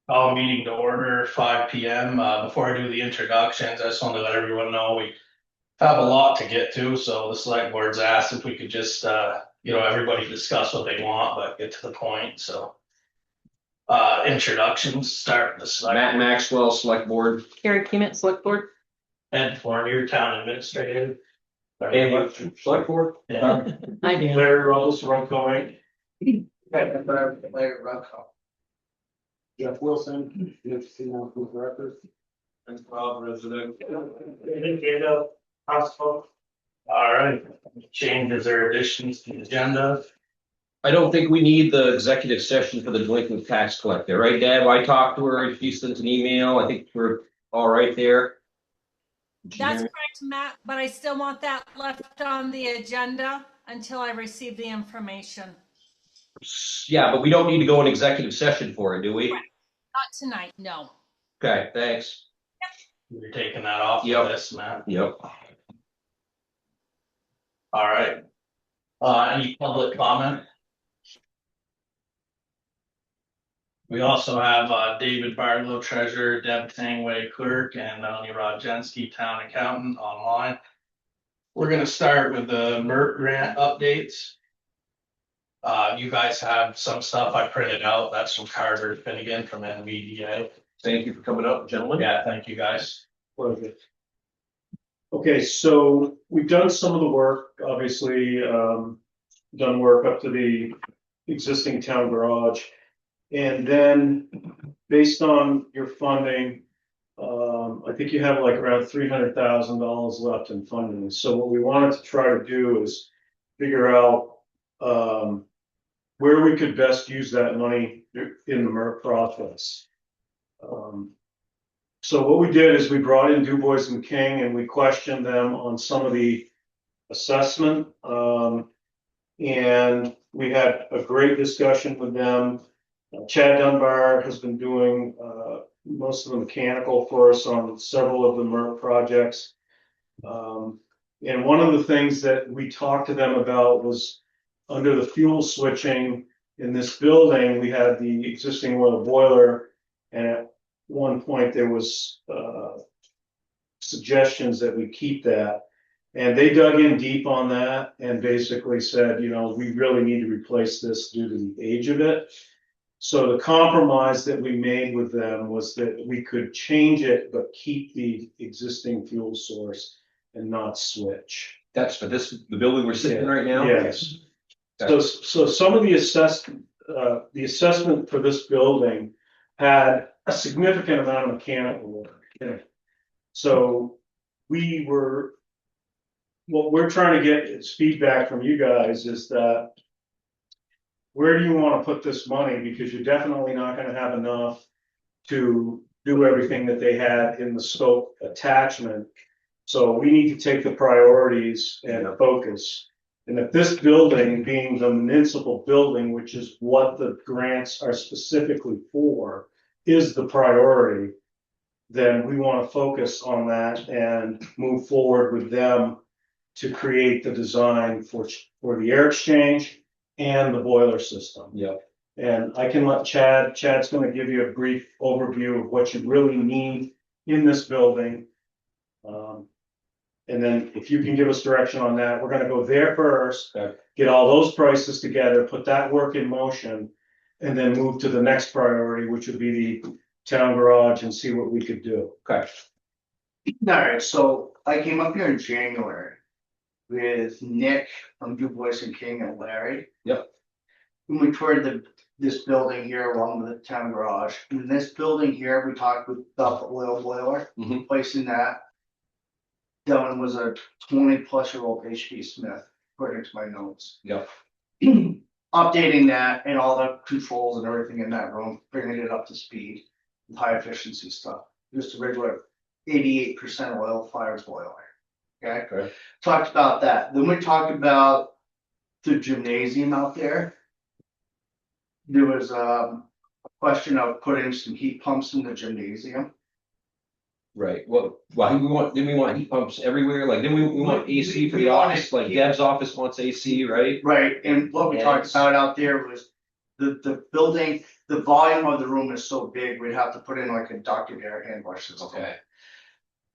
Call meeting to order 5 p.m. Before I do the introductions, I just want to let everyone know we have a lot to get to. So the select board's asked if we could just, everybody discuss what they want, but get to the point. So introductions, start with the select. Matt Maxwell, Select Board. Carrie Keeman, Select Board. Ed Fournier, Town Administrator. Select Board. Yeah. I do. Larry Rose, Runco Inc. Larry Ruckoff. Jeff Wilson, UFC Director. And Rob, resident. All right, changes or additions to the agenda? I don't think we need the executive session for the delinquent tax collector, right, Deb? I talked to her, she sent an email, I think we're all right there. That's correct, Matt, but I still want that left on the agenda until I receive the information. Yeah, but we don't need to go in executive session for it, do we? Right. Not tonight, no. Okay, thanks. You're taking that off Yep. of this, Matt. Yep. All right. Any public comment? We also have David Barlow, Treasurer, Deb Tangway, Clerk, and Melanie Rodzinski, Town Accountant, online. We're going to start with the MERT grant updates. You guys have some stuff I printed out. That's from Carter Finnegan from NVDA. Thank you for coming up, gentlemen. Yeah, thank you guys. Pleasure. Okay, so we've done some of the work, obviously, done work up to the existing town garage. And then based on your funding, I think you have like around $300,000 left in funding. So what we wanted to try to do is figure out where we could best use that money in the MERT process. So what we did is we brought in Du Bois and King and we questioned them on some of the assessment. And we had a great discussion with them. Chad Dunbar has been doing most of the mechanical for us on several of the MERT projects. And one of the things that we talked to them about was under the fuel switching in this building, we had the existing oil boiler. And at one point there was suggestions that we keep that. And they dug in deep on that and basically said, we really need to replace this due to the age of it. So the compromise that we made with them was that we could change it, but keep the existing fuel source and not switch. That's for the building we're sitting in right now? Yes. Okay. So some of the assessment for this building had a significant amount of mechanical work in it. So what we're trying to get is feedback from you guys is that where do you want to put this money? Because you're definitely not going to have enough to do everything that they had in the scope attachment. So we need to take the priorities and focus. And if this building being the municipal building, which is what the grants are specifically for, is the priority, then we want to focus on that and move forward with them to create the design for the air exchange and the boiler system. Yep. And I can let Chad's going to give you a brief overview of what you really need in this building. And then if you can give us direction on that, we're going to go there first, Okay. Get all those prices together, put that work in motion, and then move to the next priority, which would be the town garage, and see what we could do. Okay. All right, so I came up here in January with Nick from Du Bois and King and Larry. Yep. And we toured this building here along with the town garage. In this building here, we talked with the oil boiler, Mhm. placing that. That one was a 20-plus-year-old HP Smith, according to my notes. Yep. Updating that and all the controls and everything in that room, bringing it up to speed with high efficiency stuff. Just a regular 88% oil fired boiler. Okay. Okay. Talked about that. Then we talked about the gymnasium out there. There was a question of putting some heat pumps in the gymnasium. Right, well, why didn't we want heat pumps everywhere, like, didn't we want AC for We the wanted office, like heat- Deb's office wants AC, right? Right, and what we talked Yes. about out there was the building, the volume of the room is so big, we'd have to put in like a ducted air handler system. Okay,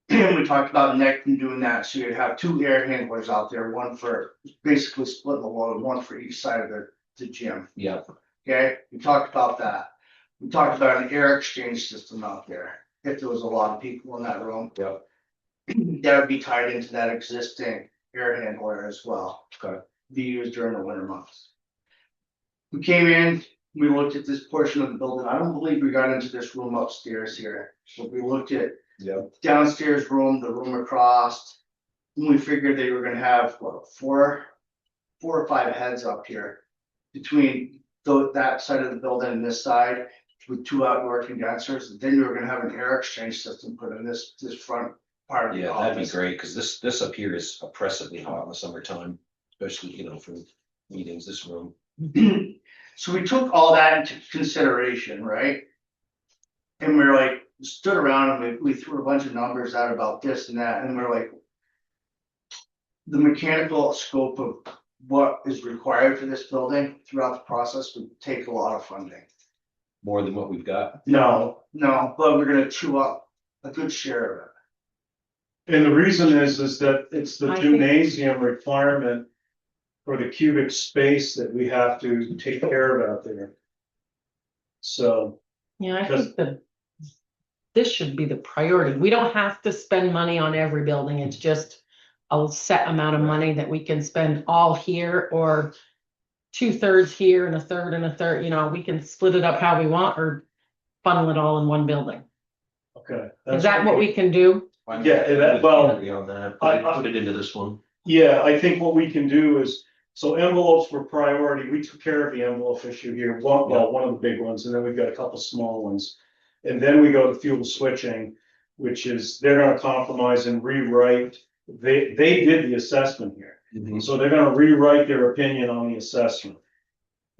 And we talked about next and doing that, so you'd have two air handlers out there, one for basically splitting the load, one for each side of the gym. yeah, Okay, we talked about that. We talked about an air exchange system out there, if there was a lot of people in that room. yeah, That would be tied into that existing air handler as well. Okay. Be used during the winter months. We came in, we looked at this portion of the building. I don't believe we got into this room upstairs here. But we looked at yeah, downstairs room, the room across. And we figured they were gonna have, what, four or five heads up here. Between that side of the building and this side, with two outdoor condensers. Then you were gonna have an air exchange system put in this front part of the yeah, that'd be office. great, cause this up here is oppressively hot in the summertime, especially, you know, for meetings, this room. So we took all that into consideration, right? And we're like, stood around and we threw a bunch of numbers out about this and that, and we're like, the mechanical scope of what is required for this building throughout the process would take a lot of funding. More than what we've got. No, but we're gonna chew up a good share of it. And the reason is that it's the I think- gymnasium requirement for the cubic space that we have to take care of out there. So, Yeah, I Because- think this should be the priority. We don't have to spend money on every building. It's just a set amount of money that we can spend all here or 2/3 here and a third, you know, we can split it up how we want or funnel it all in one building. okay. Is that what we can do? Yeah, well, Agree on that, I- put it into this one. Yeah, I think what we can do is, so envelopes were priority, we took care of the envelope issue here, one of the big ones, and then we've got a couple small ones. And then we go to fuel switching, which is, they're gonna compromise and rewrite, they did the assessment here. So they're gonna rewrite their opinion on the assessment.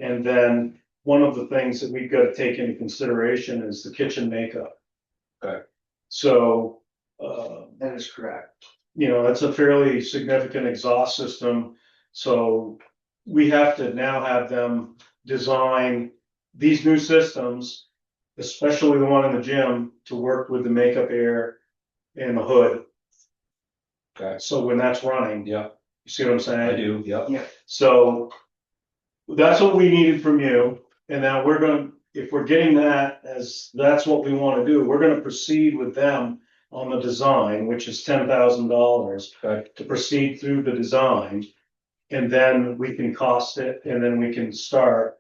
And then one of the things that we've gotta take into consideration is the kitchen makeup. Okay. So, That is correct. you know, that's a fairly significant exhaust system. So we have to now have them design these new systems, especially the one in the gym, to work with the makeup air and the hood. Okay, So when that's running, yeah, you see what I'm saying? I do, yeah. So that's what we needed from you. And now we're gonna, if we're getting that as, that's what we wanna do, we're gonna proceed with them on the design, which is $10,000 Okay, to proceed through the design. And then we can cost it and then we can start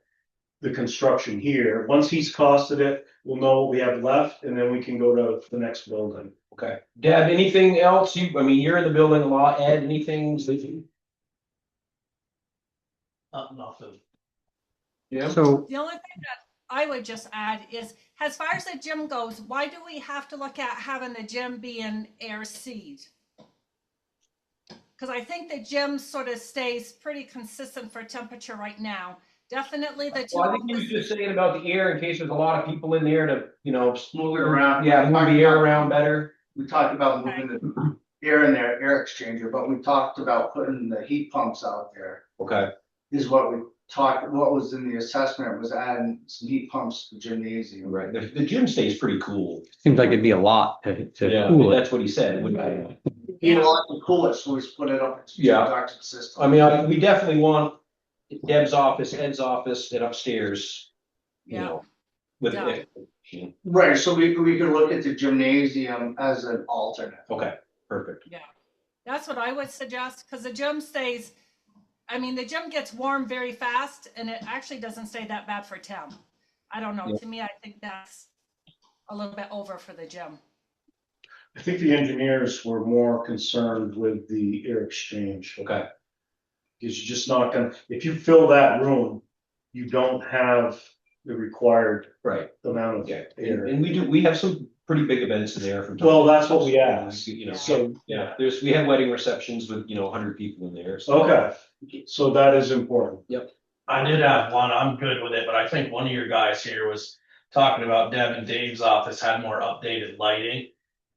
the construction here. Once he's costed it, we'll know what we have left and then we can go to the next building. okay. Deb, anything else? I mean, you're in the building a lot. Ed, anything that you? Nothing. Yeah. So, The only thing that I would just add is, as far as the gym goes, why do we have to look at having the gym be an air seed? Because I think the gym sort of stays pretty consistent for temperature right now. Definitely the two. Well, I think he was just saying about the air in case there's a lot of people in there to, you know, Move it around. yeah, move the air around better. We talked about moving the air in there, air exchanger, but we talked about putting the heat pumps out there. Okay, Is what we talked, what was in the assessment was adding some heat pumps to the gymnasium. right. The gym stays pretty cool. Seems like it'd be a lot to cool it. That's what he said. It wouldn't be- Need a lot to cool it, so we split it up into two Yeah. ducted systems. I mean, we definitely want Deb's office, Ed's office, and upstairs, you Yeah. know, with, Yeah. Right, so we could look at the gymnasium as an alternate. okay, perfect. That's what I would suggest, because the gym stays, I mean, the gym gets warm very fast and it actually doesn't stay that bad for temp. I don't know, Yeah. to me, I think that's a little bit over for the gym. I think the engineers were more concerned with the air exchange. Okay, Because you're just not gonna, if you fill that room, you don't have the required right. amount of Yeah, air. and we have some pretty big events in there from. time Well, to that's time. what we asked. You know, So, yeah, we have wedding receptions with, 100 people in there. So. okay, so that is important. I did have one, I'm good with it, but I think one of your guys here was talking about Deb and Dave's office had more updated lighting.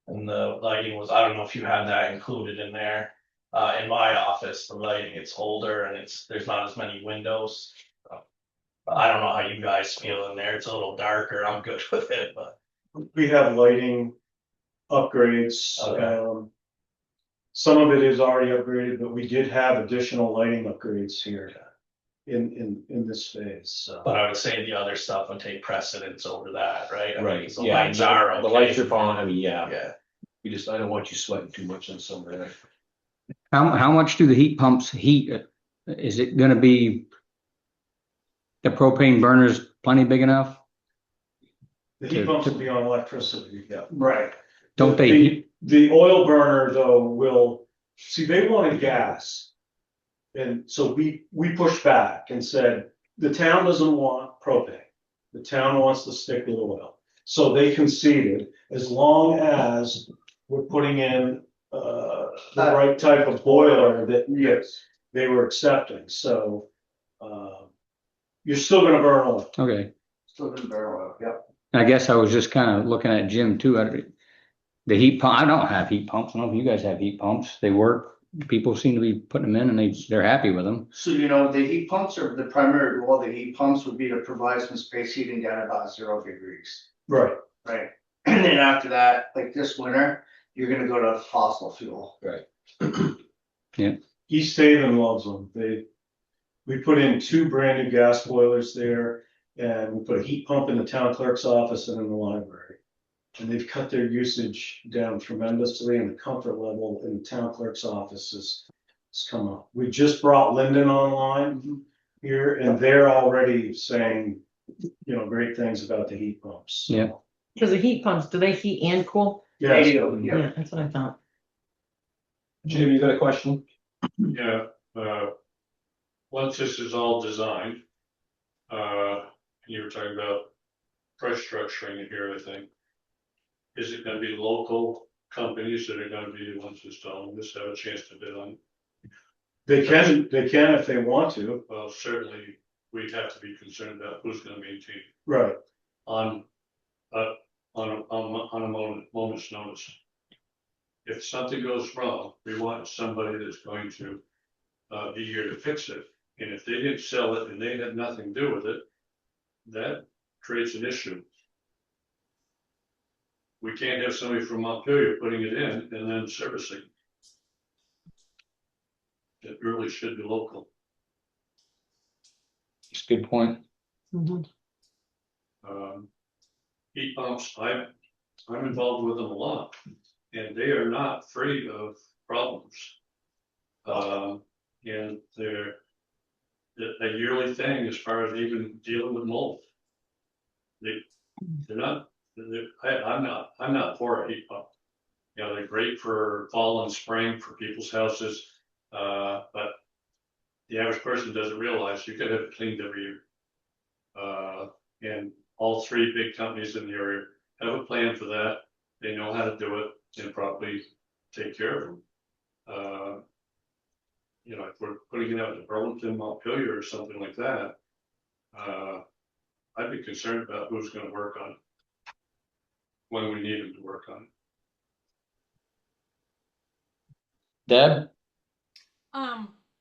And the lighting was, I don't know if you had that included in there. In my office, the lighting, it's older and there's not as many windows. But I don't know how you guys feel in there. It's a little darker. I'm good with it, but. We have lighting upgrades. Okay. Some of it is already upgraded, but we did have additional lighting upgrades here in this phase, so. But I would say the other stuff would take precedence over that, right? I mean, Right, 'cause the yeah, lights are the okay. lights are fine, I mean, yeah, Yeah. I don't want you sweating too much on some of that. How much do the heat pumps heat? Is it gonna be the propane burners plenty big enough? The heat pumps will be on electricity, yeah. Right. Don't they? The oil burner though will, see, they wanted gas. And so we pushed back and said, the town doesn't want propane. The town wants to stick with oil. So they conceded, as long as we're putting in, the right type of boiler that Yes. they were accepting, so, you're still gonna burn oil. Okay. Still in barrel oil, yep. I guess I was just kind of looking at Jim too. The heat pump, I don't have heat pumps. I don't know if you guys have heat pumps. They work. People seem to be putting them in and they're happy with them. So, you know, the heat pumps are, the primary role of the heat pumps would be to provide some space heating down about 0 degrees. Right. Right. And then after that, like this winter, you're gonna go to fossil fuel. East Haven loves them. We put in 2 brand new gas boilers there, and we put a heat pump in the town clerk's office and in the library. And they've cut their usage down tremendously, and the comfort level in the town clerk's office has come up. We just brought Linden online here, and they're already saying, great things about the heat pumps. So, Yeah. Because the heat pumps, do they heat and cool? yes. They do, yeah. Yeah, that's what I thought. Jim, you got a question? Yeah, once this is all designed, you were talking about price structuring here, I think. Is it gonna be local companies that are gonna be the ones installing this, have a chance to bid on? They can if they want to. Well, certainly, we'd have to be concerned about who's gonna maintain Right. on a moment's notice. If something goes wrong, we want somebody that's going to be here to fix it. And if they didn't sell it and they had nothing to do with it, that creates an issue. We can't have somebody from Montpelier putting it in and then servicing. It really should be local. It's a good point. Mhm. Heat pumps, I'm involved with them a lot, and they are not free of problems. And they're a yearly thing as far as even dealing with mold. They're not, I'm not for a heat pump. You know, they're great for fall and spring for people's houses, but the average person doesn't realize you could have it cleaned every year. And all 3 big companies in the area have a plan for that. They know how to do it and properly take care of them. You know, if we're putting it out to Burlington, Montpelier or something like that, I'd be concerned about who's gonna work on it when we need them to work on it. Deb?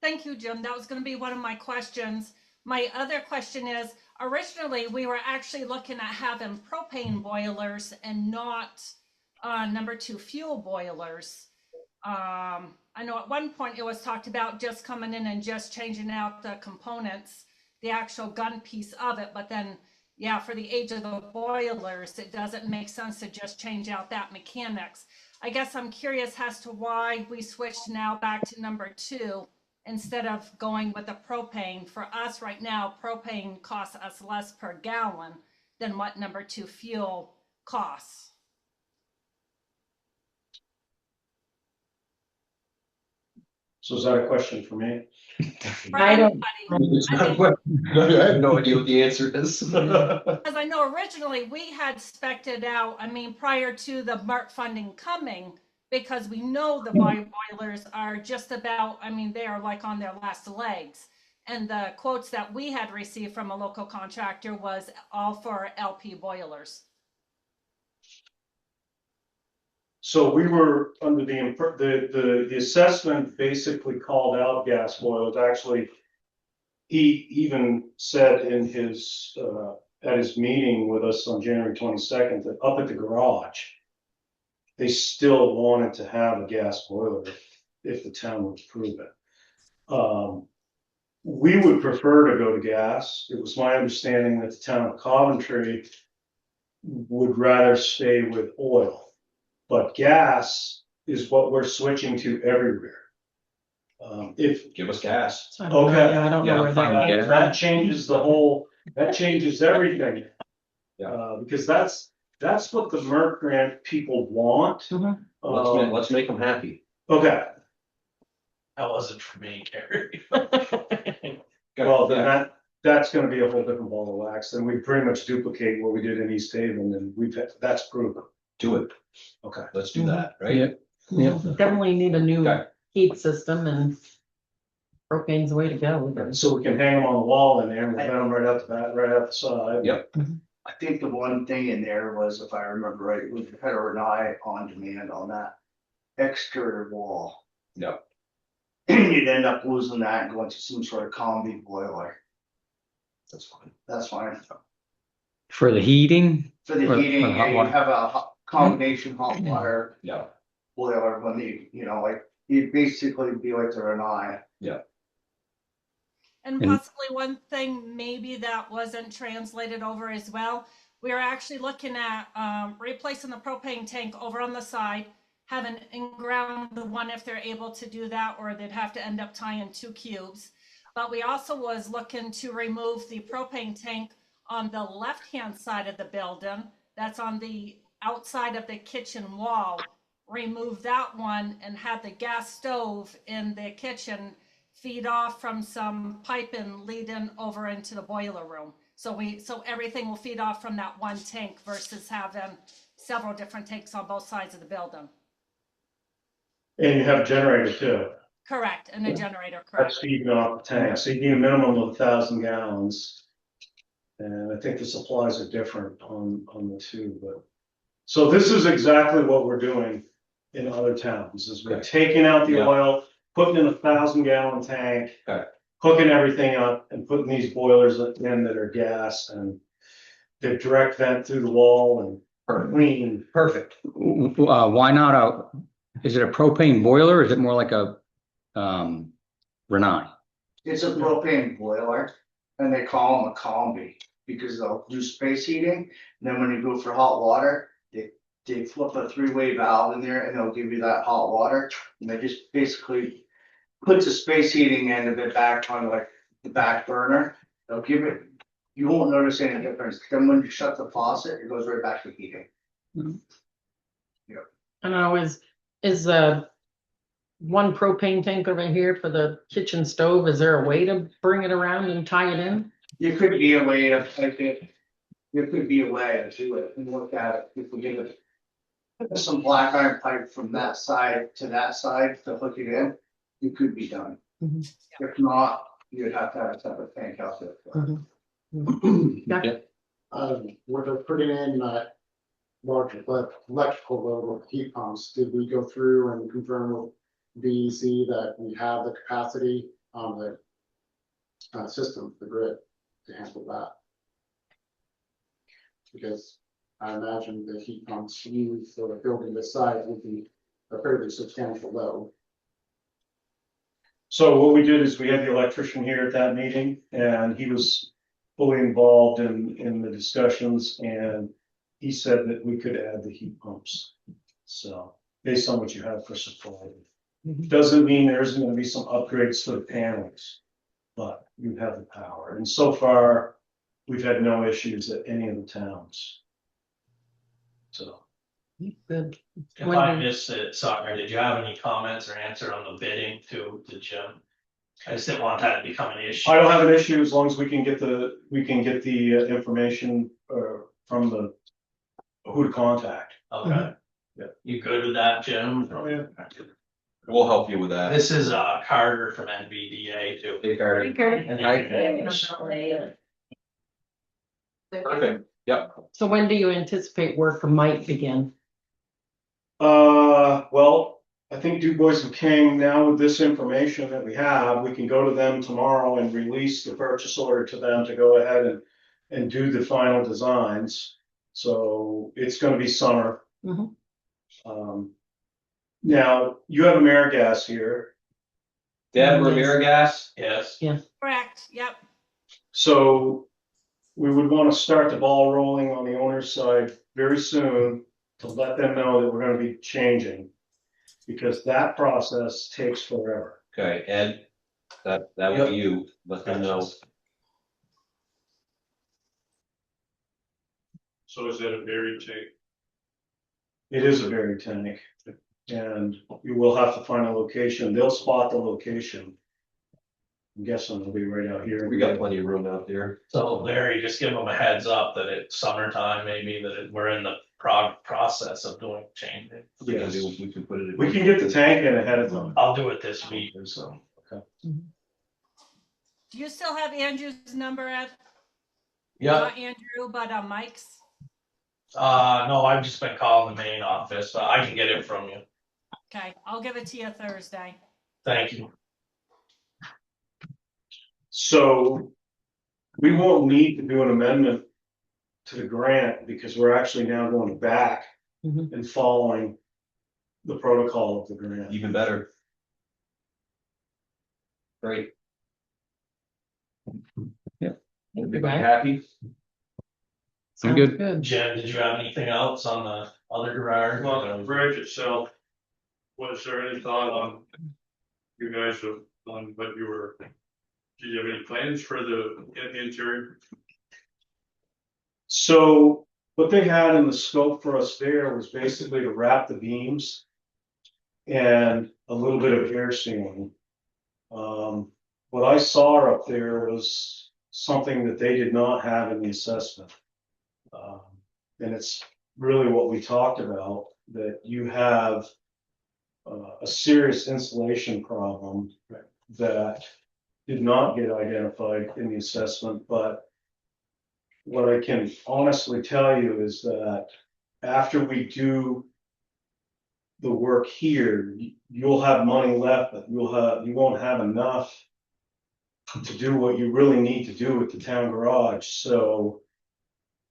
Thank you, Jim. That was gonna be one of my questions. My other question is, originally, we were actually looking at having propane boilers and not number 2 fuel boilers. I know at one point it was talked about just coming in and just changing out the components, the actual gun piece of it, but then, yeah, for the age of the boilers, it doesn't make sense to just change out that mechanics. I guess I'm curious as to why we switched now back to number 2 instead of going with the propane. For us right now, propane costs us less per gallon than what number 2 fuel costs. So is that a question for me? For I don't- anybody. I have no idea what the answer is. Because I know originally we had spec'd it out, I mean, prior to the MERT funding coming, because we know the boilers are just about, I mean, they are like on their last legs. And the quotes that we had received from a local contractor was all for LP boilers. So we were under the assessment basically called out gas boilers. Actually, he even said in his, at his meeting with us on January 22nd, that up at the garage, they still wanted to have a gas boiler if the town would approve it. We would prefer to go to gas. It was my understanding that the town of Coventry would rather stay with oil. But gas is what we're switching to everywhere. If, Give us gas. So I don't know, Okay. yeah, I don't Yeah, know where fine, that. yeah. that changes the whole, that changes everything. Yeah. Because that's what the MERC grant people want. Mhm. Let's make them happy. Okay, That wasn't for me, Gary. well, then that's gonna be a whole different ball of wax, and we pretty much duplicate what we did in East Haven, and that's proven. Do it. Okay. Let's do that, right? Yep. Yep. Definitely need a new Okay. heat system, and propane's the way to go. So we can hang them on the wall in there, and vent them right out the side. Yep. I think the one thing in there was, if I remember right, we had to rely on demand on that exterior wall. Yep. You'd end up losing that and going to some sort of combi boiler. That's fine. That's fine. For the heating, For the Or heating, hot yeah, you water. have a combination hot water Yeah. boiler when you know, like, you'd basically be like the Renai. And And- possibly one thing maybe that wasn't translated over as well. We are actually looking at replacing the propane tank over on the side, have an in-ground one if they're able to do that, or they'd have to end up tying 2 cubes. But we also was looking to remove the propane tank on the left-hand side of the building. That's on the outside of the kitchen wall. Remove that one and have the gas stove in the kitchen feed off from some piping leading over into the boiler room. So everything will feed off from that one tank versus having several different tanks on both sides of the building. And you have a generator too. Correct, and a generator, That's correct. feeding off the tank, so you need a minimum of 1,000 gallons. And I think the supplies are different on the two, but. So this is exactly what we're doing in other towns, is we're Okay. taking out the Yeah. oil, putting in a 1,000-gallon tank. Okay. Hooking everything up and putting these boilers in that are gas, and they direct vent through the wall and Perfect. clean. Perfect. why not is it a propane boiler or is it more like a, Renai? It's a propane boiler, and they call them a combi, because they'll do space heating, and then when you go for hot water, they flip a 3-way valve in there, and they'll give you that hot water, and they just basically put the space heating end of it back on like the back burner. They'll give it, you won't notice any difference. Then when you shut the faucet, it goes right back to heating. I know, is one propane tank over here for the kitchen stove, is there a way to bring it around and tie it in? There could be a way to, I think, there could be a way to do it and look at it, if we give it some black iron pipe from that side to that side to hook it in, it could be done. Mhm. If not, you'd have to have a separate tank out there. Yeah. We're putting in large electrical load with heat pumps. Did we go through and confirm with DEC that we have the capacity on the system, the grid, to handle that? Because I imagine the heat pumps used for a building this size would be a fairly substantial load. So what we did is we had the electrician here at that meeting, and he was fully involved in the discussions, and he said that we could add the heat pumps. So based on what you have for supply. Doesn't mean there isn't gonna be some upgrades to the panels, but you have the power. And so far, we've had no issues at any of the towns. So. Good. If When I do- missed it, sorry, did you have any comments or answer on the bidding to Jim? I just didn't want that to become an issue. I don't have an issue as long as we can get the information from the who to contact. Okay. Yeah. You good with that, Jim? Oh, yeah. We'll help you with that. This is Carter from NVDA too. Hey, Carter. And Perfect. Yep. So when do you anticipate work might begin? Well, I think Du Bois and King, now with this information that we have, we can go to them tomorrow and release the purchase order to them to go ahead and do the final designs. So it's gonna be summer. Mhm. Now, you have AmeriGas here, Deb, Yes. Ramirez, Yes. Correct, yep. so we would wanna start the ball rolling on the owner's side very soon to let them know that we're gonna be changing. Because that process takes forever. okay, Ed, that would be you, let them know. So is that a buried tank? It is a buried tank. And you will have to find a location. They'll spot the location. I'm guessing it'll be right out here. We got plenty of room out there. So Larry, just give them a heads up that it's summertime, maybe we're in the process of doing changing. Yes. We can put it in. We can get the tank in ahead of time. I'll do it this week, so. Do you still have Andrew's number, Ed? Yeah, Not Andrew, but Mike's? no, I've just been calling the main office, but I can get it from you. Okay, I'll give it to you Thursday. Thank you. So we won't need to do an amendment to the grant because we're actually now going back Mhm. and following the protocol of the grant. Even better. Great. Everybody happy? Sounds good. Jen, did you have anything else on the other garage? Well, the bridge itself, was there any thought on, you guys have, on what you were, do you have any plans for the interior? So what they had in the scope for us there was basically to wrap the beams and a little bit of air sealing. What I saw up there was something that they did not have in the assessment. And it's really what we talked about, that you have a serious insulation problem that did not get identified in the assessment, but what I can honestly tell you is that after we do the work here, you'll have money left, but you won't have enough to do what you really need to do with the town garage. So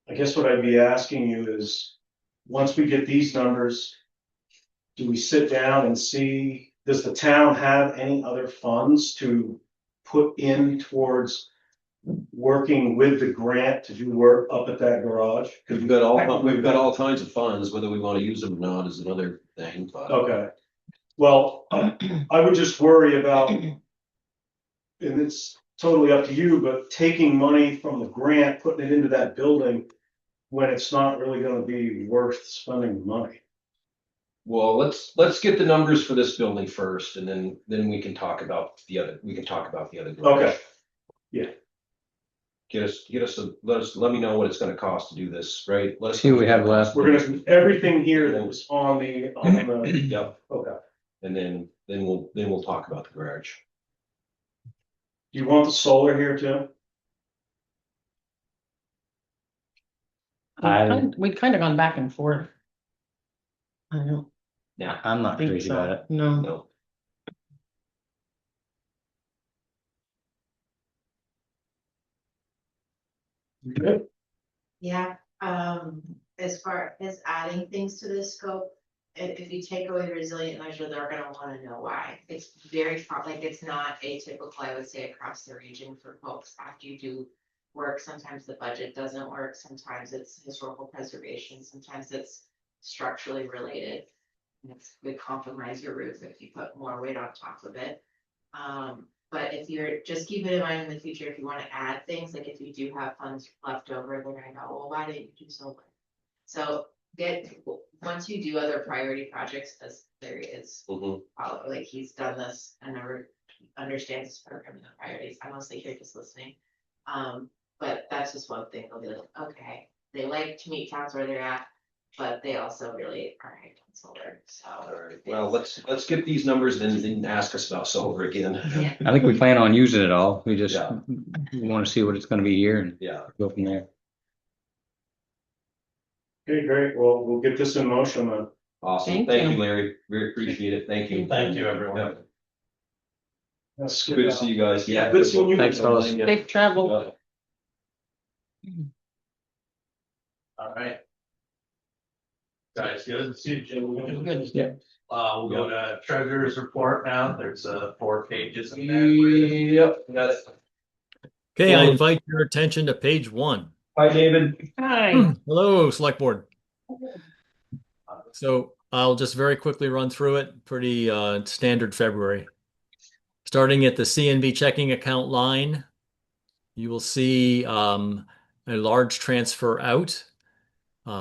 I guess what I'd be asking you is, once we get these numbers, do we sit down and see, does the town have any other funds to put in towards working with the grant to do work up at that garage? We've got all kinds of funds, whether we want to use them or not is another thing, but. Okay, well, I would just worry about, and it's totally up to you, but taking money from the grant, putting it into that building when it's not really gonna be worth spending the money. Well, let's get the numbers for this building first, and then we can talk about the other, garage. Okay. Yeah. Let me know what it's gonna cost to do this, right? Let us See what we have left. We're gonna, everything here that was on the, Yep, okay. and then we'll talk about the garage. Do you want the solar here too? We'd kind of gone back and forth. I don't I'm not think crazy about so. it. No. No, Good. Yeah, as far as adding things to this scope, if you take away the resilient measure, they're gonna wanna know why. It's very, like, it's not atypical, I would say, across the region for folks after you do work. Sometimes the budget doesn't work, sometimes it's historical preservation, sometimes it's structurally related. And it's would compromise your roof if you put more weight on top of it. But if you're, just keep it in mind in the future, if you wanna add things, like if you do have funds left over, they're gonna go, well, why didn't you do solar? So once you do other priority projects, as there is, like he's done this and never understands this program and the priorities, I'm mostly here just listening. But that's just one thing, they'll be like, okay, they like to meet towns where they're at, but they also really are high on solar, so. alright, well, let's get these numbers and then ask us about solar again. Yeah. I think we plan on using it all. We just Yeah. want to see what it's gonna be here and Yeah, go from there. Okay, great. Well, we'll get this in motion then. Awesome. Thank you, Larry. Very appreciate it. Thank you. Thank you, everyone. Yeah. That's Good to see you guys. Yeah. Good seeing you. Thanks, fellas. Safe travel. All right. Guys, good. See you, Jim. Good. Yeah. We'll go to treasurer's report now. There's 4 pages in there. Yep, got it. Okay, I Well- invite your attention to page 1. Hi, David. Hi. Hello, Select Board. So I'll just very quickly run through it. Pretty standard February. Starting at the CNB checking account line, you will see a large transfer out.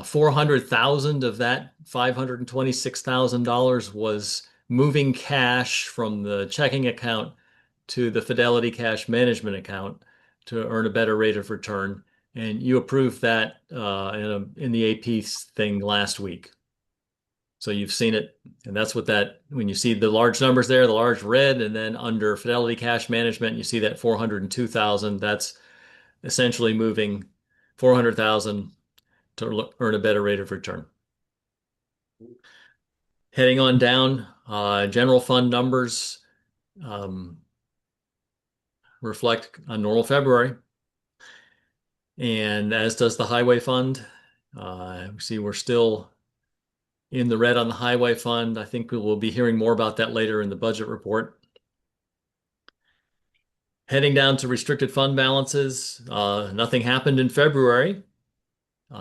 400,000 of that $526,000 was moving cash from the checking account to the Fidelity Cash Management account to earn a better rate of return. And you approved that in the AP thing last week. So you've seen it, and that's what that, when you see the large numbers there, the large red, and then under Fidelity Cash Management, you see that 402,000. That's essentially moving 400,000 to earn a better rate of return. Heading on down, general fund numbers reflect a normal February. And as does the highway fund. See, we're still in the red on the highway fund. I think we will be hearing more about that later in the budget report. Heading down to restricted fund balances, nothing happened in February.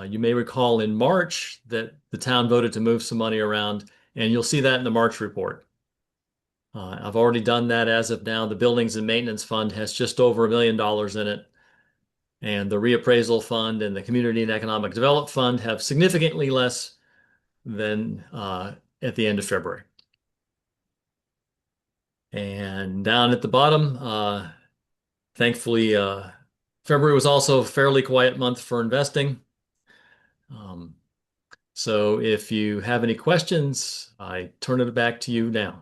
You may recall in March that the town voted to move some money around, and you'll see that in the March report. I've already done that as of now. The Buildings and Maintenance Fund has just over $1 million in it. And the Reappraisal Fund and the Community and Economic Development Fund have significantly less than at the end of February. And down at the bottom, thankfully, February was also a fairly quiet month for investing. So if you have any questions, I turn it back to you now.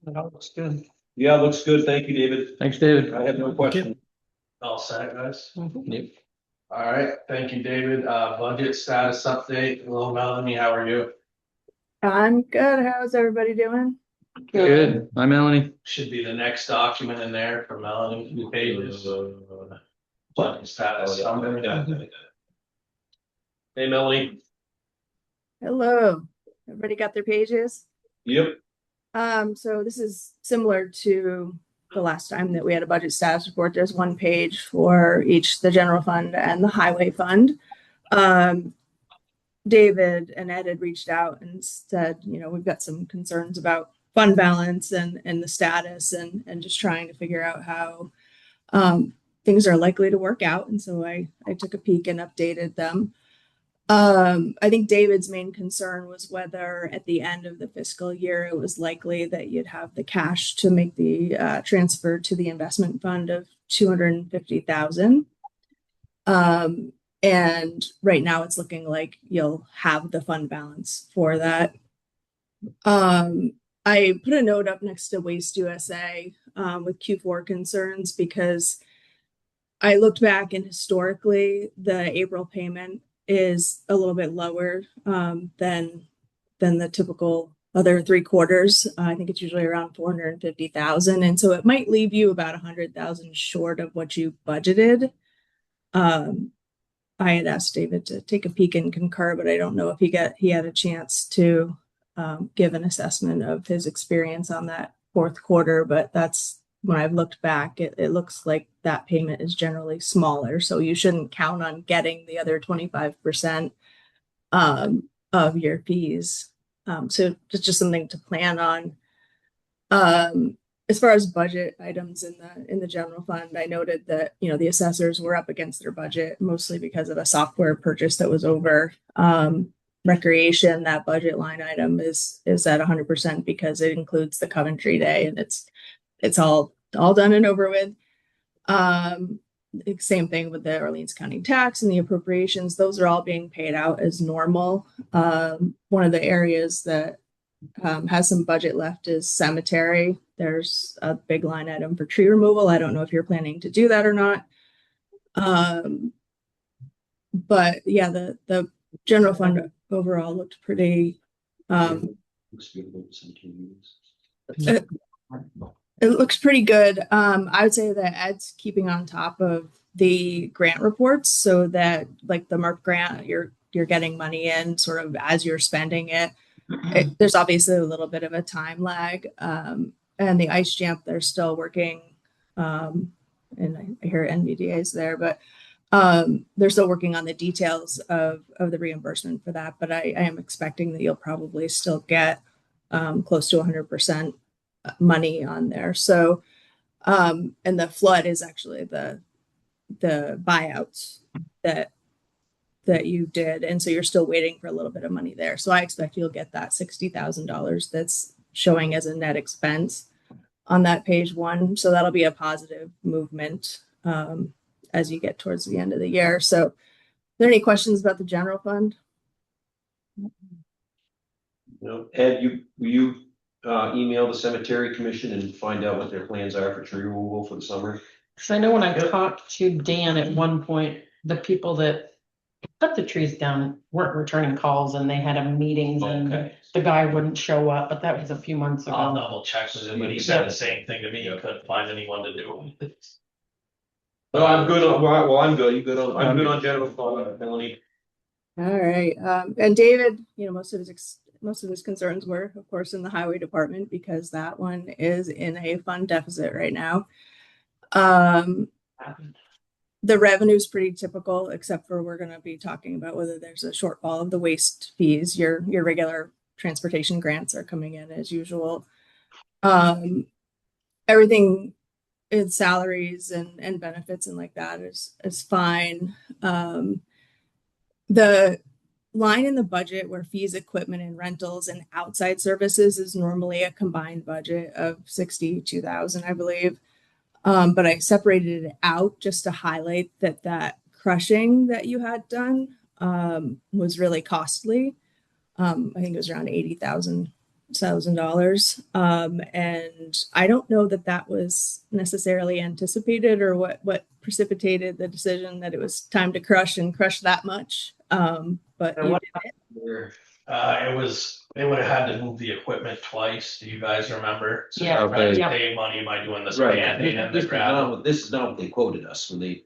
That all looks good. Yeah, looks good. Thank you, David. Thanks, David. I have no question. All set, guys? Yep. All right. Thank you, David. Budget status update. Hello, Melanie. How are you? I'm good. How's everybody doing? Good. Hi, Melanie. Should be the next document in there for Melanie, 2 pages. Budget status. summary. Hey, Melanie. Hello. Everybody got their pages? Yep. So this is similar to the last time that we had a budget status report. There's 1 page for each, the general fund and the highway fund. David and Ed had reached out and said, we've got some concerns about fund balance and the status and just trying to figure out how things are likely to work out. And so I took a peek and updated them. I think David's main concern was whether at the end of the fiscal year it was likely that you'd have the cash to make the transfer to the investment fund of $250,000. And right now it's looking like you'll have the fund balance for that. I put a note up next to Waste USA with Q4 concerns because I looked back and historically the April payment is a little bit lower than the typical other 3 quarters. I think it's usually around 450,000, and so it might leave you about 100,000 short of what you budgeted. I had asked David to take a peek and concur, but I don't know if he had a chance to give an assessment of his experience on that 4th quarter. But that's when I've looked back, it looks like that payment is generally smaller. So you shouldn't count on getting the other 25% of your fees. So it's just something to plan on. As far as budget items in the general fund, I noted that, the assessors were up against their budget, mostly because of a software purchase that was over. Recreation, that budget line item is at 100% because it includes the Coventry Day, and it's all done and over with. Same thing with the Orleans County tax and the appropriations. Those are all being paid out as normal. One of the areas that has some budget left is cemetery. There's a big line item for tree removal. I don't know if you're planning to do that or not. But yeah, the general fund overall looked pretty, it looks pretty good. I would say that Ed's keeping on top of the grant reports so that like the MERP grant, you're getting money in sort of as you're spending it. There's obviously a little bit of a time lag. And the ice jump, they're still working. And I hear NVDA is there, but they're still working on the details of the reimbursement for that. But I am expecting that you'll probably still get close to 100% money on there. So, and the flood is actually the buyouts that you did, and so you're still waiting for a little bit of money there. So I expect you'll get that $60,000 that's showing as a net expense on that page 1. So that'll be a positive movement as you get towards the end of the year. So, are there any questions about the general fund? No. Ed, you email the cemetery commission and find out what their plans are for tree removal for the summer? Because I know when I talked to Dan at one point, the people that cut the trees down weren't returning calls and they had a meetings and Okay. the guy wouldn't show up, but that was a few months I'll ago. double check with him, but he said the same thing to me. He couldn't find anyone to do it. No, I'm good on, well, I'm good. You good on, I'm good on general fund, Melanie. All right. And David, most of his concerns were, of course, in the highway department because that one is in a fund deficit right now. The revenue is pretty typical, except for we're going to be talking about whether there's a shortfall of the waste fees. Your regular transportation grants are coming in as usual. Everything in salaries and benefits and like that is fine. The line in the budget where fees, equipment, and rentals and outside services is normally a combined budget of 62,000, I believe. But I separated it out just to highlight that crushing that you had done was really costly. I think it was around $80,000. And I don't know that was necessarily anticipated or what precipitated the decision that it was time to crush that much. But you did it. They would have had to move the equipment twice. Do you guys remember? So Yeah. they're trying to Yeah. save money by doing this Right. banding and the gravel. This is not what they quoted us when they.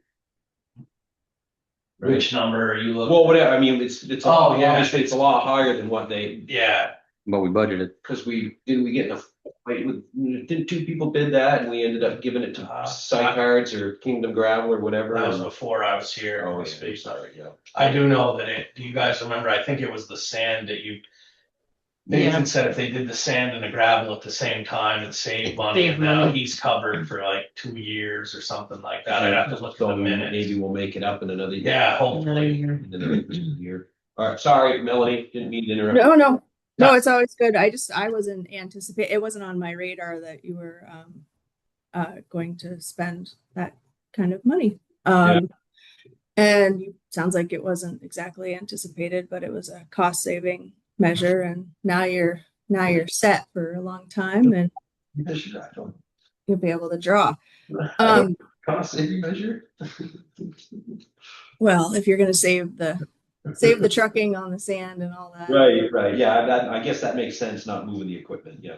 Which number are you looking? Well, whatever, I mean, it's Oh, yeah. obviously it's a lot higher than what they, Yeah, But we budgeted. because we get in a fight with, didn't 2 people bid that and we ended up giving it to Site Cards or Kingdom Gravel or whatever? that was before I was here. Oh, yeah, sorry, yeah. I do know that do you guys remember? I think it was the sand that Nathan said if they did the sand and the gravel at the same time, it'd save money. Save And now money. he's covered for like 2 years or something like that. I'd have to look at So the minutes. maybe we'll make it up in another year. Yeah, Another hopefully. year. In another year. All right, sorry, Melanie, didn't mean to interrupt. No, it's always good. I wasn't anticipating, it wasn't on my radar that you were going to spend that kind of money. And it sounds like it wasn't exactly anticipated, but it was a cost saving measure, and now you're set for a long time, and you'll be able to draw. Cost saving measure? Well, if you're going to save the trucking on the sand and all that. Right, yeah, I guess that makes sense, not moving the equipment, yeah.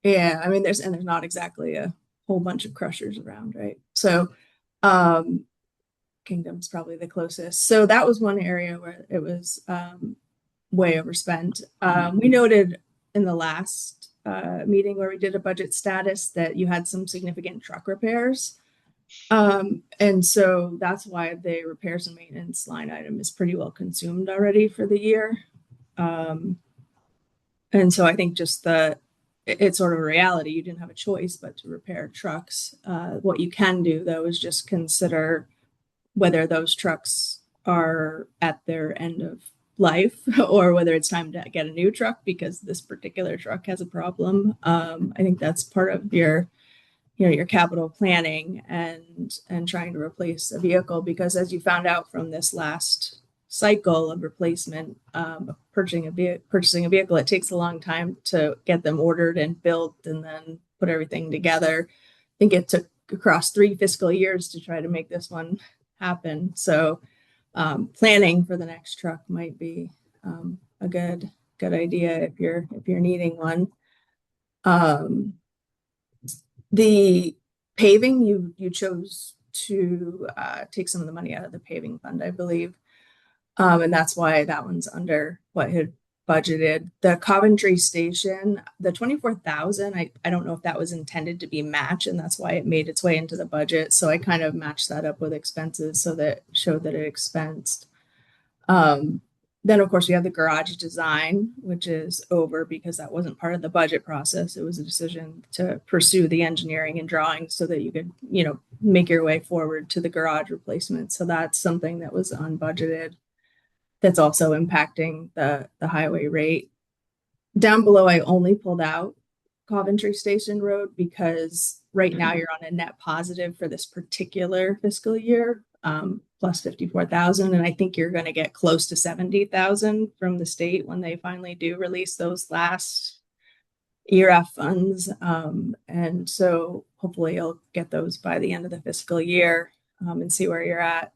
Yeah, I mean, there's not exactly a whole bunch of crushers around, right? So, Kingdom's probably the closest. So that was one area where it was way overspent. We noted in the last meeting where we did a budget status that you had some significant truck repairs. And so that's why the repairs and maintenance line item is pretty well consumed already for the year. And so I think just it's sort of a reality. You didn't have a choice but to repair trucks. What you can do though is just consider whether those trucks are at their end of life or whether it's time to get a new truck because this particular truck has a problem. I think that's part of your capital planning and trying to replace a vehicle, because as you found out from this last cycle of replacement, purchasing a vehicle, it takes a long time to get them ordered and built and then put everything together. I think it took across 3 fiscal years to try to make this one happen. So planning for the next truck might be a good idea if you're needing one. The paving, you chose to take some of the money out of the paving fund, I believe. And that's why that one's under what had budgeted. The Coventry station, the 24,000, I don't know if that was intended to be matched, and that's why it made its way into the budget. So I kind of matched that up with expenses so that showed that it expensed. Then of course we have the garage design, which is over because that wasn't part of the budget process. It was a decision to pursue the engineering and drawing so that you could, make your way forward to the garage replacement. So that's something that was unbudgeted. That's also impacting the highway rate. Down below, I only pulled out Coventry Station Road because right now you're on a net positive for this particular fiscal year, plus 54,000. And I think you're going to get close to 70,000 from the state when they finally do release those last ERF funds. And so hopefully you'll get those by the end of the fiscal year and see where you're at.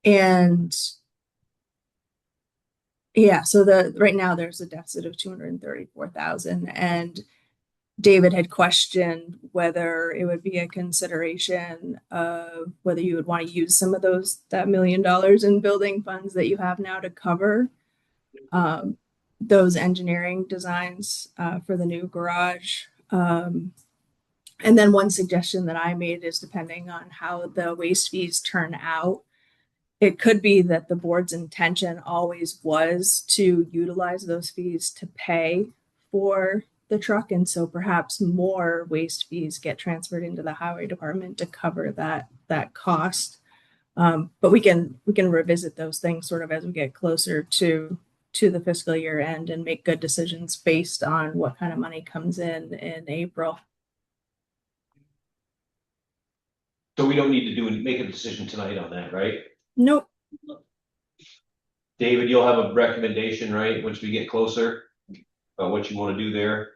And yeah, so right now there's a deficit of 234,000, and David had questioned whether it would be a consideration of whether you would want to use some of that $1 million in building funds that you have now to cover those engineering designs for the new garage. And then one suggestion that I made is, depending on how the waste fees turn out, it could be that the board's intention always was to utilize those fees to pay for the truck. And so perhaps more waste fees get transferred into the highway department to cover that cost. But we can revisit those things sort of as we get closer to the fiscal year end and make good decisions based on what kind of money comes in April. So we don't need to make a decision tonight on that, right? Nope. David, you'll have a recommendation, right, once we get closer about what you want to do there?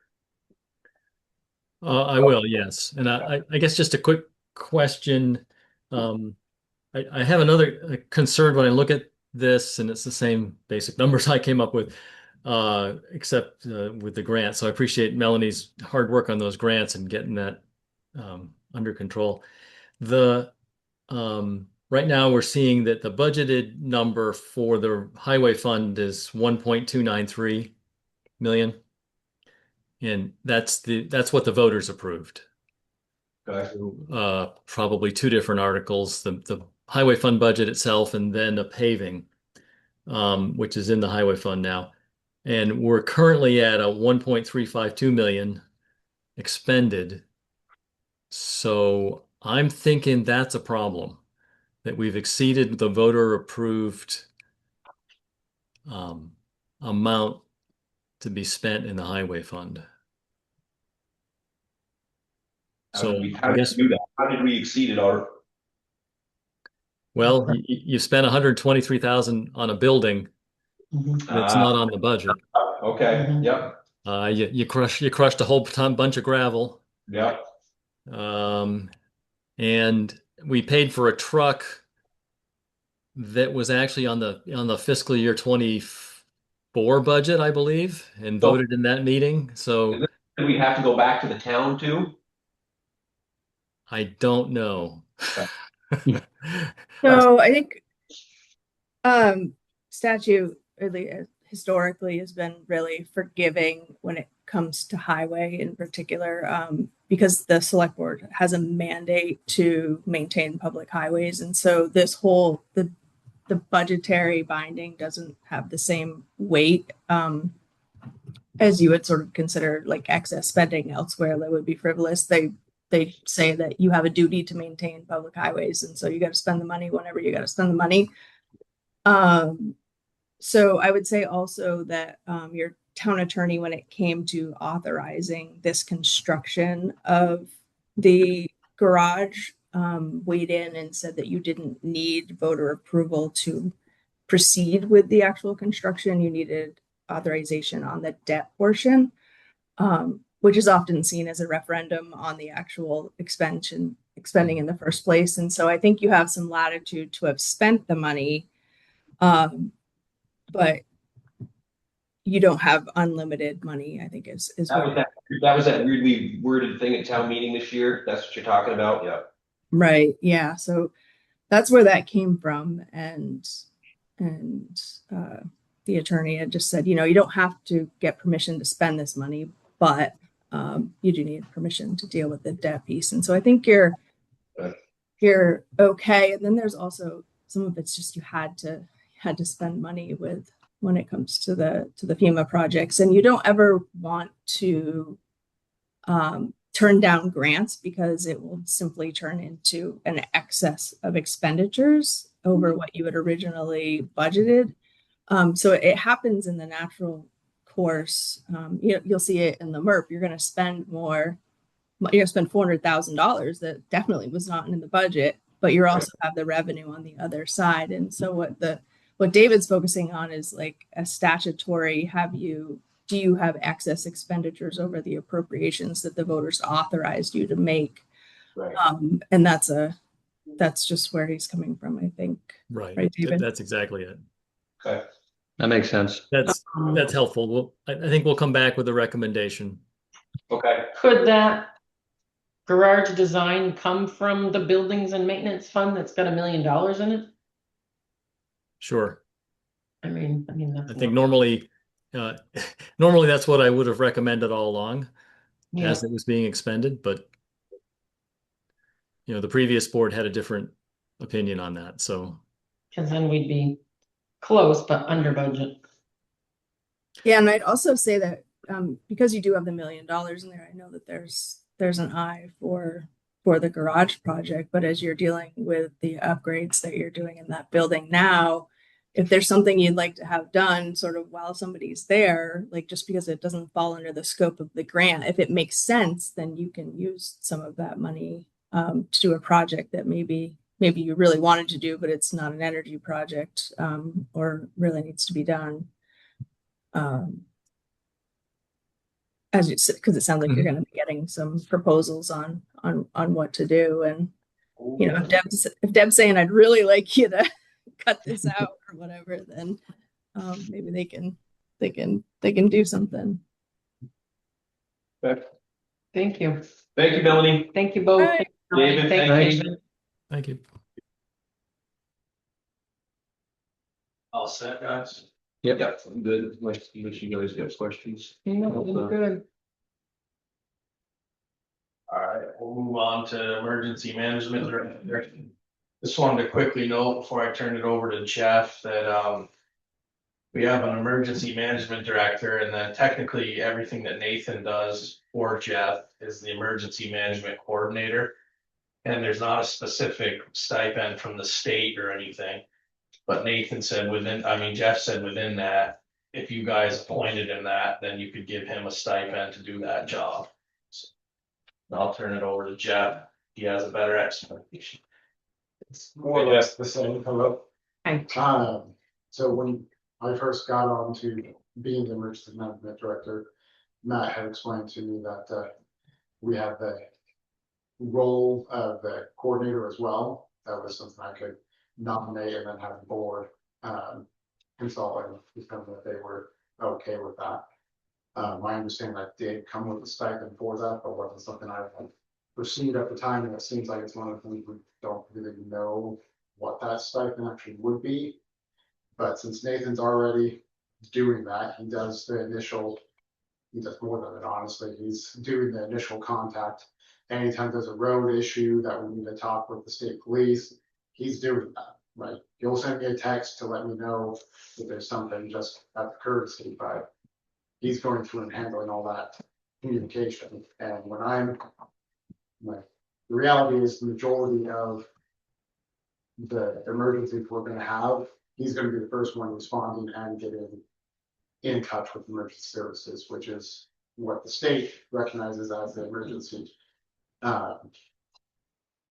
I will, yes. And I guess just a quick question. I have another concern when I look at this, and it's the same basic numbers I came up with, except with the grant. So I appreciate Melanie's hard work on those grants and getting that under control. Right now we're seeing that the budgeted number for the highway fund is 1.293 million. And that's what the voters approved. Okay. Probably two different articles, the highway fund budget itself, and then a paving, which is in the highway fund now. And we're currently at a 1.352 million expended. So I'm thinking that's a problem, that we've exceeded the voter approved amount to be spent in the highway fund. So How did we do that? How did we exceed it, Art? Well, you spent 123,000 on a building that's not on the budget. Okay. Yep. You crushed a whole bunch of gravel. Yep. And we paid for a truck that was actually on the fiscal year 24 budget, I believe, and voted in that meeting. So do we have to go back to the town too? I don't know. So I think statute really historically has been really forgiving when it comes to highway in particular, because the select board has a mandate to maintain public highways. And so this whole, the budgetary binding doesn't have the same weight as you would sort of consider like excess spending elsewhere that would be frivolous. They say that you have a duty to maintain public highways, and so you got to spend the money whenever you got to spend the money. So I would say also that your town attorney, when it came to authorizing this construction of the garage, weighed in and said that you didn't need voter approval to proceed with the actual construction. You needed authorization on the debt portion, which is often seen as a referendum on the actual expansion expending in the first place. And so I think you have some latitude to have spent the money, but you don't have unlimited money, I think is That was that weirdly worded thing at town meeting this year. That's what you're talking about. Yeah. right. Yeah. So that's where that came from. And the attorney had just said, you know, you don't have to get permission to spend this money, but you do need permission to deal with the debt piece. And so I think you're okay. And then there's also some of it's just you had to spend money with when it comes to the FEMA projects, and you don't ever want to turn down grants because it will simply turn into an excess of expenditures over what you had originally budgeted. So it happens in the natural course. You'll see it in the MERP. You're going to spend more. You're going to spend $400,000 that definitely was not in the budget, but you also have the revenue on the other side. And so what David's focusing on is like a statutory. Do you have excess expenditures over the appropriations that the voters authorized you to make? Right. And that's just where he's coming from, I think. Right. David? That's exactly it. Okay. That makes sense. That's helpful. I think we'll come back with a recommendation. Okay. Could that garage design come from the buildings and maintenance fund that's got $1 million in it? Sure. I mean, that's. I think normally that's what I would have recommended all along as it was being expended, but the previous board had a different opinion on that. So, because then we'd be close, but under budget. Yeah, and I'd also say that because you do have the $1 million in there, I know that there's an eye for the garage project, but as you're dealing with the upgrades that you're doing in that building now, if there's something you'd like to have done sort of while somebody's there, like just because it doesn't fall under the scope of the grant, if it makes sense, then you can use some of that money to do a project that maybe you really wanted to do, but it's not an energy project or really needs to be done. As you said, because it sounds like you're going to be getting some proposals on what to do, and if Deb's saying I'd really like you to cut this out or whatever, then maybe they can do something. Okay. Thank you. Thank you, Melanie. Thank you both. Bye. David, Thanks, thanks. David. thank you. All set, guys? Yep. I'm good. Unless you guys have questions. No, good. All right, we'll move on to emergency management director. Just wanted to quickly note before I turn it over to Jeff that we have an emergency management director, and then technically everything that Nathan does for Jeff is the emergency management coordinator. And there's not a specific stipend from the state or anything. But Nathan said Jeff said within that, if you guys appointed him that, then you could give him a stipend to do that job. So I'll turn it over to Jeff. He has a better explanation. It's more or less the same. Hello. Hi. So when I first got on to being the emergency management director, Matt had explained to me that we have the role of the coordinator as well. That was something I could nominate and then have the board consult and determine if they were okay with that. My understanding that did come with a stipend for that, but wasn't something I pursued at the time, and it seems like it's one of the things we don't really know what that stipend actually would be. But since Nathan's already doing that, he does more than it, honestly. He's doing the initial contact. Anytime there's a road issue that we need to talk with the state police, he's doing that, right? He'll send me a text to let me know if there's something just at the courtesy, but he's going through and handling all that communication. And the reality is the majority of the emergencies we're going to have, he's going to be the first one responding and getting in touch with emergency services, which is what the state recognizes as the emergency.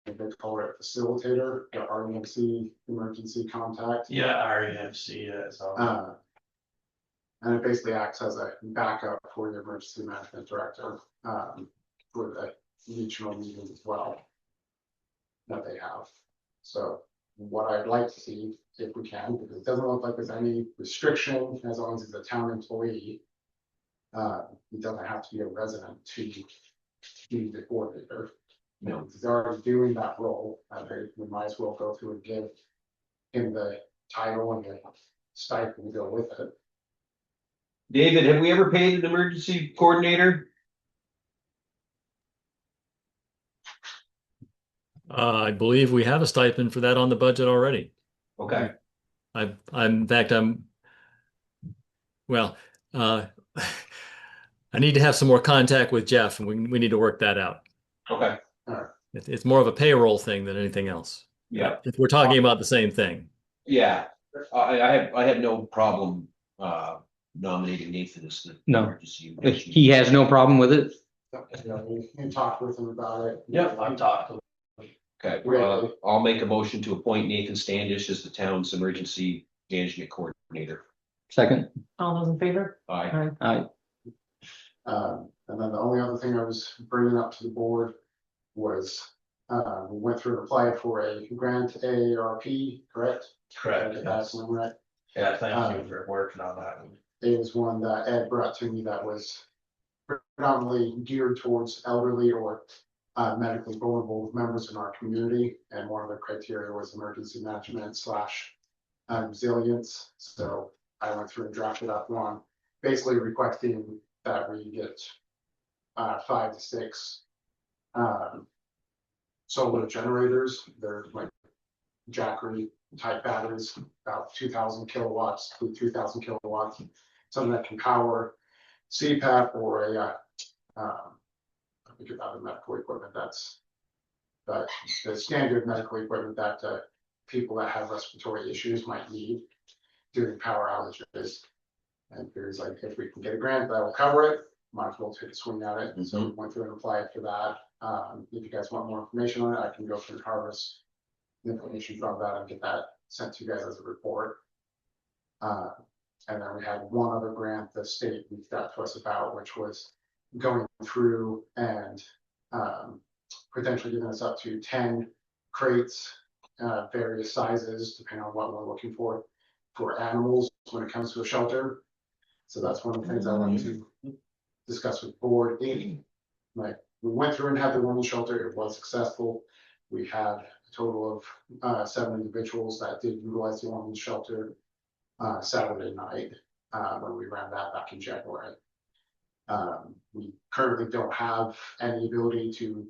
They call it facilitator, the REMC emergency contact. Yeah, REMC is. And it basically acts as a backup for the emergency management director for the regional meetings as well. that they have. So what I'd like to see, if we can, because it doesn't look like there's any restriction as long as he's a town employee. He doesn't have to be a resident to be the coordinator. You know, he's already doing that role. I think we might as well go through and give him the title and the stipend to go with it. David, have we ever paid an emergency coordinator? I believe we have a stipend for that on the budget already. Okay. In fact, well, I need to have some more contact with Jeff, and we need to work that out. Okay. It's more of a payroll thing than anything else. Yeah. If we're talking about the same thing. Yeah. I have no problem nominating Nathan as the No. emergency. He has no problem with it? You know, we can talk with him about it. Yep, I've talked to him. Okay, I'll make a motion to appoint Nathan Standish as the town's emergency management coordinator. Second? All those in favor? Aye. Aye. And then the only other thing I was bringing up to the board was, we went through and applied for a grant AARP, correct? Correct. Did I get that one right? Yeah, thank you for working on that. It was one that Ed brought to me that was predominantly geared towards elderly or medically vulnerable members in our community. And one of the criteria was emergency management / resilience. So I went through and drafted up one, basically requesting that we get 5 to 6 solar generators. They're like Jackery type batteries, about 2,000 kilowatts to 3,000 kilowatts. Something that can power CPAP or a I think about the medical equipment that's the standard medical equipment that people that have respiratory issues might need during power outages. And there's like, if we can get a grant that will cover it, might as well take a swing at it. So we went through and applied for that. If you guys want more information on it, I can go through and harvest the information from that and get that sent to you guys as a report. And then we had one other grant the state reached out to us about, which was going through and potentially giving us up to 10 crates, various sizes, depending on what we're looking for animals when it comes to a shelter. So that's one of the things I wanted to discuss with the board. Like, we went through and had the women's shelter, it was successful. We had a total of 7 individuals that did utilize the women's shelter Saturday night when we ran that back in January. We currently don't have any ability to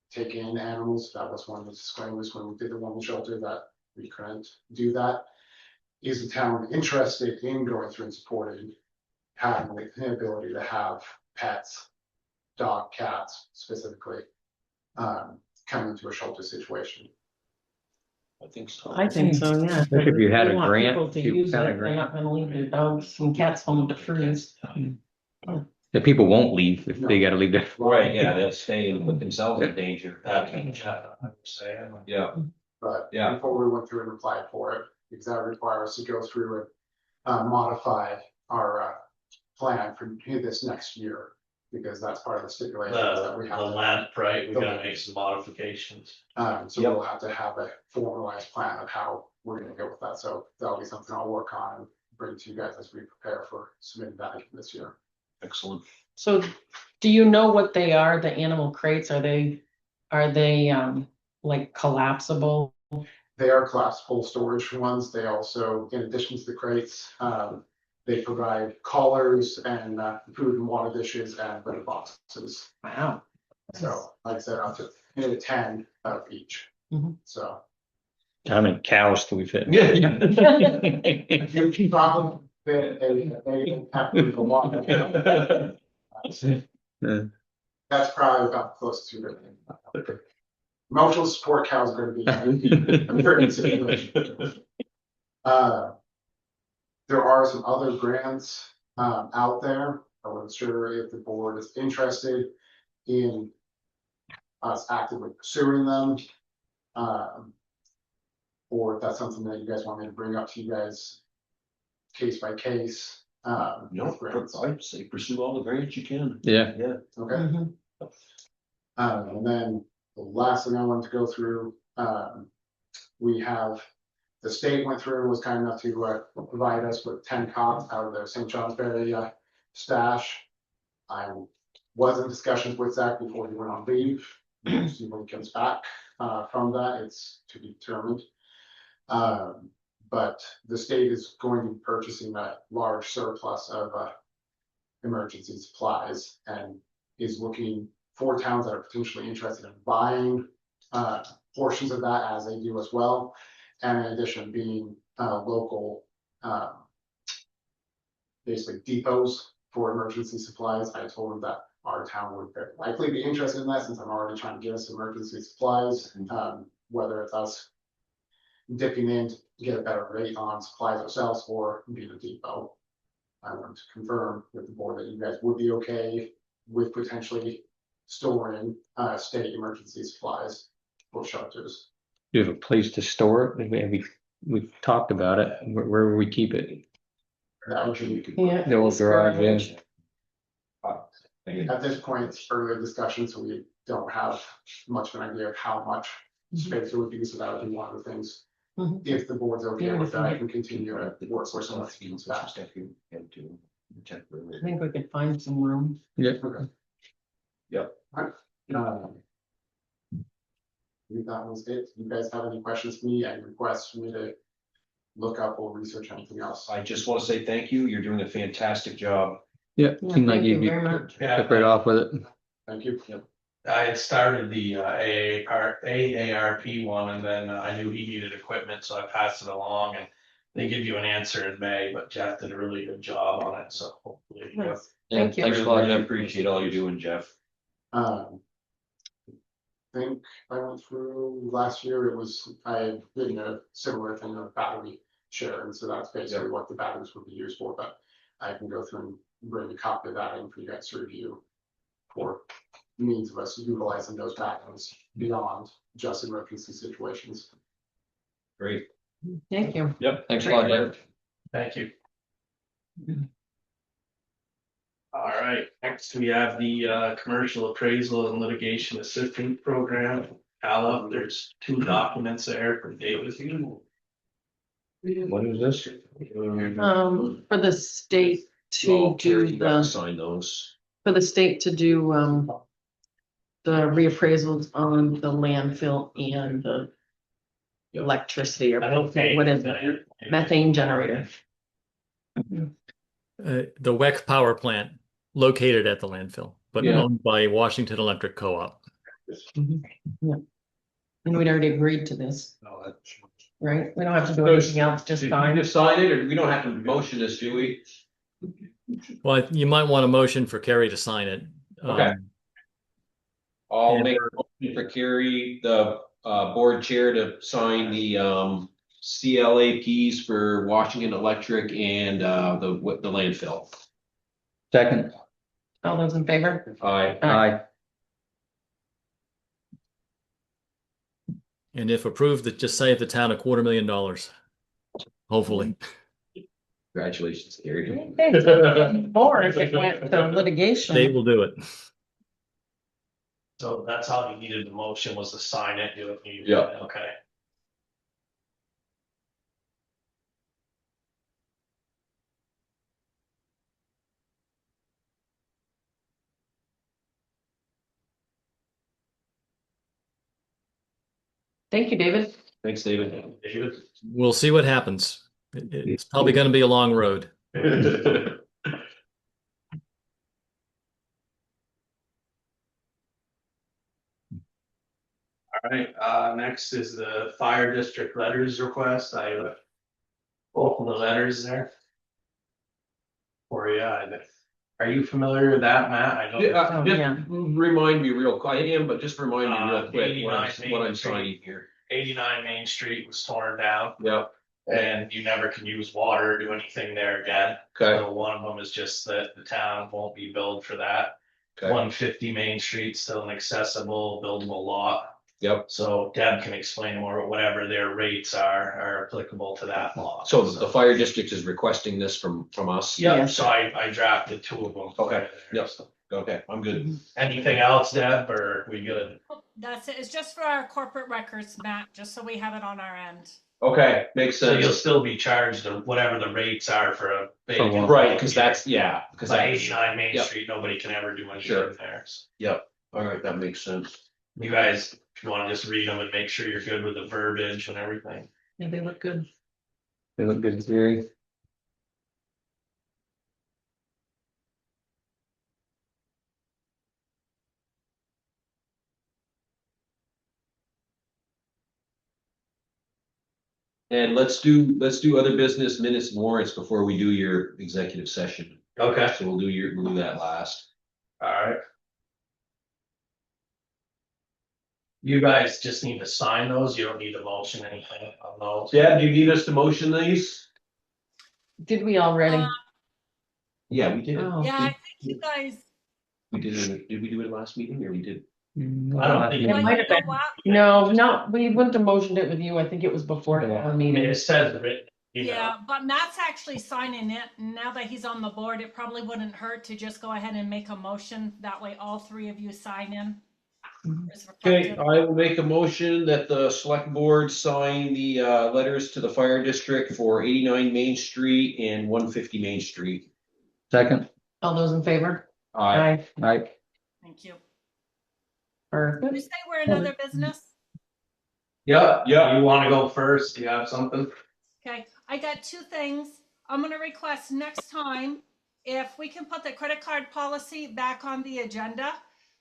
take in animals. That was one of the disclaimers when we did the women's shelter, that we couldn't do that. Is the town interested in going through and supporting having the ability to have pets, dog, cats specifically, come into a shelter situation? I think so. I think so, yeah. Especially if you had We a want grant, people to if you use had a it, they're grant. not gonna leave their dogs and cats home to freeze. The people won't leave if they gotta leave their. Right, yeah, they'll stay and put themselves in danger. I would say. Yeah. But Yeah. before we went through and applied for it, because that requires us to go through and modify our plan for this next year, because that's part of the stipulations that we The have. land, right, we gotta make some modifications. So we'll have to have a formalized plan of how we're gonna go with that. So that'll be something I'll work on and bring to you guys as we prepare for submitting that this year. Excellent. So do you know what they are, the animal crates? Are they like collapsible? They are collapsible storage ones. They also, in addition to the crates, they provide collars and food and water dishes and litter boxes. Wow. So like I said, up to 10 of each. Mhm. So. How many cows do we fit? You can probably fit a half of a lot. That's probably about close to it. Emotional support cows are gonna be a certain situation. There are some other grants out there. I wasn't sure if the board is interested in us actively pursuing them. Or if that's something that you guys want me to bring up to you guys case by case. No, I'd say pursue all the grants you can. Yeah. Yeah. Okay. Mhm. And then the last thing I wanted to go through, we have, the state went through and was kind enough to provide us with 10 cots out of their St. Johnsbury stash. I was in discussions with Zach before he went on leave. We'll see when he comes back from that. It's to be determined. But the state is going to be purchasing that large surplus of emergency supplies and is looking for towns that are potentially interested in buying portions of that as they do as well. And in addition, being local, basically depots for emergency supplies. I told them that our town would very likely be interested in that since I'm already trying to get us emergency supplies. Whether it's us dipping in to get a better rate on supplies ourselves or being a depot. I want to confirm with the board that you guys would be okay with potentially storing state emergency supplies for shelters. Do you have a place to store it? We've talked about it. Where we keep it? That would be, Yeah. The old garage, at this point, it's further discussion, so we don't have much of an idea of how much space it would be, so that would be one of the things. Mhm. If the board's okay Yeah, with that, I we can continue to work for some of the Stuff staff. you have to check with. I think we could find some room. yeah. Okay. Yep. Alright. I think that was it. You guys have any questions for me, any requests for me to look up or research anything else? I just want to say thank you. You're doing a fantastic job. Yeah, Yeah, seemed like thank you'd you be very much. took right off with it. Thank you. I had started the AARP one, and then I knew he needed equipment, so I passed it along, and they give you an answer in May, but Jeff did a really good job on it, so hopefully. Nice. Yeah, Thank you. Thanks a lot. I appreciate all you're doing, Jeff. I think I went through last year, I had written a similar thing on battery share, and so that's basically what the batteries would be used for, but I can go through and bring a copy of that in for you guys to review for means of us utilizing those batteries beyond just emergency situations. Great. Thank you. Yep. Thanks a lot, Jeff. Thank you. All right, next we have the commercial appraisal and litigation assistance program. Ella, there's 2 documents there for David. What is this? For the state to do Sign those. for the state to do, the reappraisals on the landfill and the electricity or what is it? Methane generator. The WEC power plant located at the landfill, but Yeah. owned by Washington Electric Co-op. Yeah. And we'd already agreed to this, No, that's. right? We don't have to do anything else, just Did sign. you just sign it, or we don't have to motion this, do we? Well, you might want a motion for Kerry to sign it. Okay. I'll And- make a motion for Carrie, the board chair, to sign the CLAPs for Washington Electric and the landfill. Second, All those in favor? Aye. aye. And if approved, it just saved the town $250,000. Hopefully. Congratulations, Carrie. Or if it went to State litigation. will do it. So that's all you needed, the motion was to sign it, you need. Yeah. Okay. Thank you, David. Thanks, David. David? We'll see what happens. It's probably going to be a long road. All right, next is the fire district letters request. I both of the letters there. Or yeah, are you familiar with that, Matt? I don't. Oh, Just yeah. remind me real quick, I am, but just remind me real quick 89 what I'm Main Street. signing here. 89 Main Street was torn down, Yep, and you never can use water or do anything there again. okay, So one of them is just that the town won't be billed for that. okay, 150 Main Street, still an accessible, buildable lot. Yep. So Deb can explain more, whatever their rates are applicable to that law. So the fire district is requesting this from us? Yeah, Yes. so I drafted 2 of them. Okay, There, yep. so. Okay, I'm good. Anything else, Deb, or we good? That's it. It's just for our corporate records, Matt, just so we have it on our end. Okay, makes So you'll sense. still be charged whatever the rates are for a vacant. one. Right, because that's, yeah, because Like that's, 89 Main Yep. Street, nobody can ever do anything Sure. there. So yep. All right, that makes sense. you guys, if you want to just read them and make sure you're good with the verbiage and everything. Yeah, they look good. They look good in theory. And let's do other business minutes and warrants before we do your executive session. Okay. So we'll do that last. All right. You guys just need to sign those. You don't need to motion anything on those. Deb, do you need us to motion these? Did we already? Yeah, we did. Oh. Yeah, I think you guys. We did we do it last meeting or we did? I don't think. It Well, might you have know been. what? No, not, we wouldn't have motioned it with you. I think it was before our I mean, meeting. it says it. Yeah, but Matt's actually signing it, and now that he's on the board, it probably wouldn't hurt to just go ahead and make a motion. That way, all 3 of you sign in. It's Okay, reflected. I will make a motion that the select board sign the letters to the fire district for 89 Main Street and 150 Main Street. Second, All those in favor? Aye. right, Thank you. Did Perfect. you say we're in other business? Yeah, Yeah. You want to go first? Do you have something? Okay, I got 2 things. I'm gonna request next time if we can put the credit card policy back on the agenda.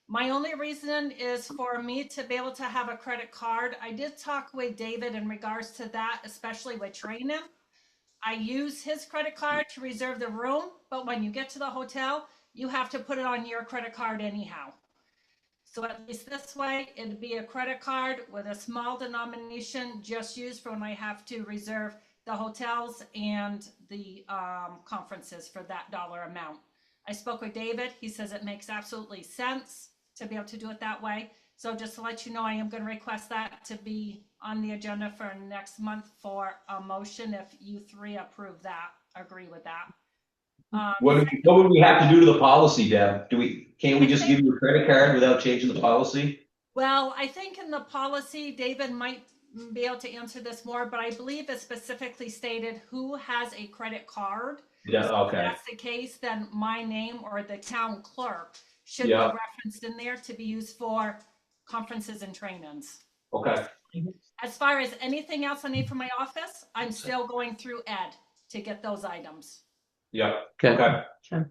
My only reason is for me to be able to have a credit card. I did talk with David in regards to that, especially with training. I use his credit card to reserve the room, but when you get to the hotel, you have to put it on your credit card anyhow. So at least this way, it'd be a credit card with a small denomination just used for when I have to reserve the hotels and the conferences for that dollar amount. I spoke with David. He says it makes absolutely sense to be able to do it that way. So just to let you know, I am going to request that to be on the agenda for next month for a motion if you 3 approve that, agree with that. What would we have to do to the policy, Deb? Can't we just give you a credit card without changing the policy? Well, I think in the policy, David might be able to answer this more, but I believe it specifically stated who has a credit card. Yeah, So okay. if that's the case, then my name or the town clerk should be Yeah. referenced in there to be used for conferences and trainings. Okay. As far as anything else I need from my office, I'm still going through Ed to get those items. Yeah. okay, Okay.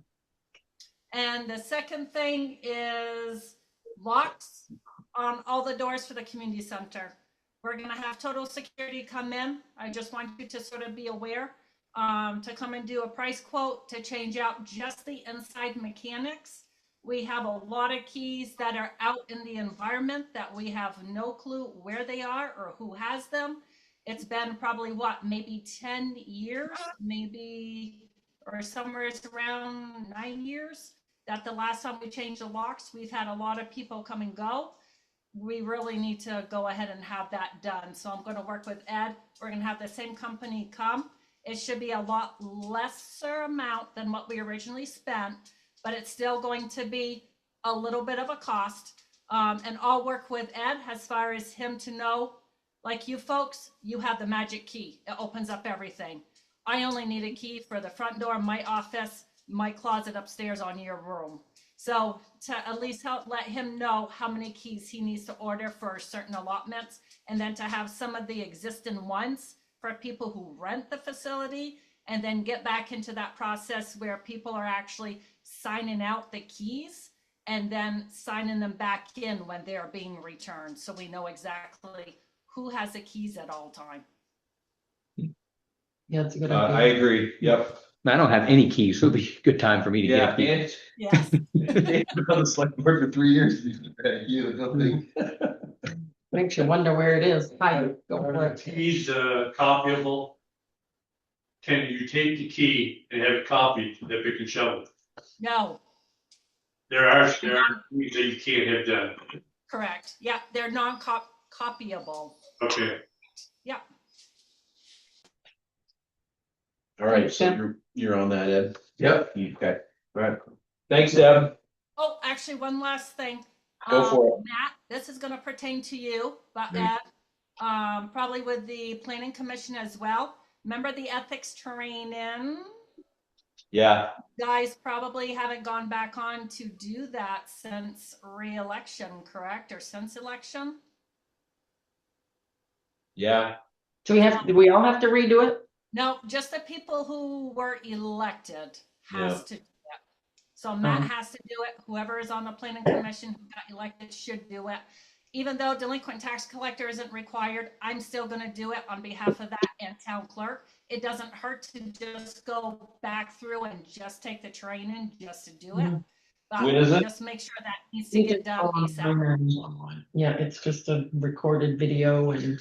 And the second thing is locks on all the doors for the community center. We're gonna have total security come in. I just want you to sort of be aware, to come and do a price quote to change out just the inside mechanics. We have a lot of keys that are out in the environment that we have no clue where they are or who has them. It's been probably maybe 10 years, maybe, or somewhere around 9 years that the last time we changed the locks. We've had a lot of people come and go. We really need to go ahead and have that done. So I'm going to work with Ed. We're going to have the same company come. It should be a lot lesser amount than what we originally spent, but it's still going to be a little bit of a cost. And I'll work with Ed as far as him to know, like you folks, you have the magic key. It opens up everything. I only need a key for the front door, my office, my closet upstairs on your room. So to at least help let him know how many keys he needs to order for certain allotments, and then to have some of the existing ones for people who rent the facility, and then get back into that process where people are actually signing out the keys and then signing them back in when they're being returned. So we know exactly who has the keys at all time. Yeah, it's a good I idea. agree. Yep. I don't have any keys, so it'll be a good time for me to Yeah, get a key. and Yes. Dave's been on the select board for 3 years. Nothing. Makes you wonder where it is. Hi, go for it. Keys, copyable. Can you take the key and have it copied that we can show? No, There are keys that you can't have done. correct. Yeah, they're non-cop. copyable. Okay, Yeah. All right, Thanks, so Deb. you're on that, Ed? Yep. Okay, all right. Thanks, Deb. Oh, actually, one last thing. Go for it. Matt, this is gonna pertain to you, but Okay. Ed, probably with the planning commission as well. Remember the ethics training? Yeah, Guys probably haven't gone back on to do that since re-election, correct? Or since election? yeah, Do we all have to redo it? No, just the people who were elected Yeah. has to do it. So Matt has to do it. Whoever is on the planning commission who got elected should do it. Even though delinquent tax collector isn't required, I'm still gonna do it on behalf of that and town clerk. It doesn't hurt to just go back through and just take the training just to do it. Mhm. But When is it? just make sure that needs to get done ASAP. Yeah, it's just a recorded video and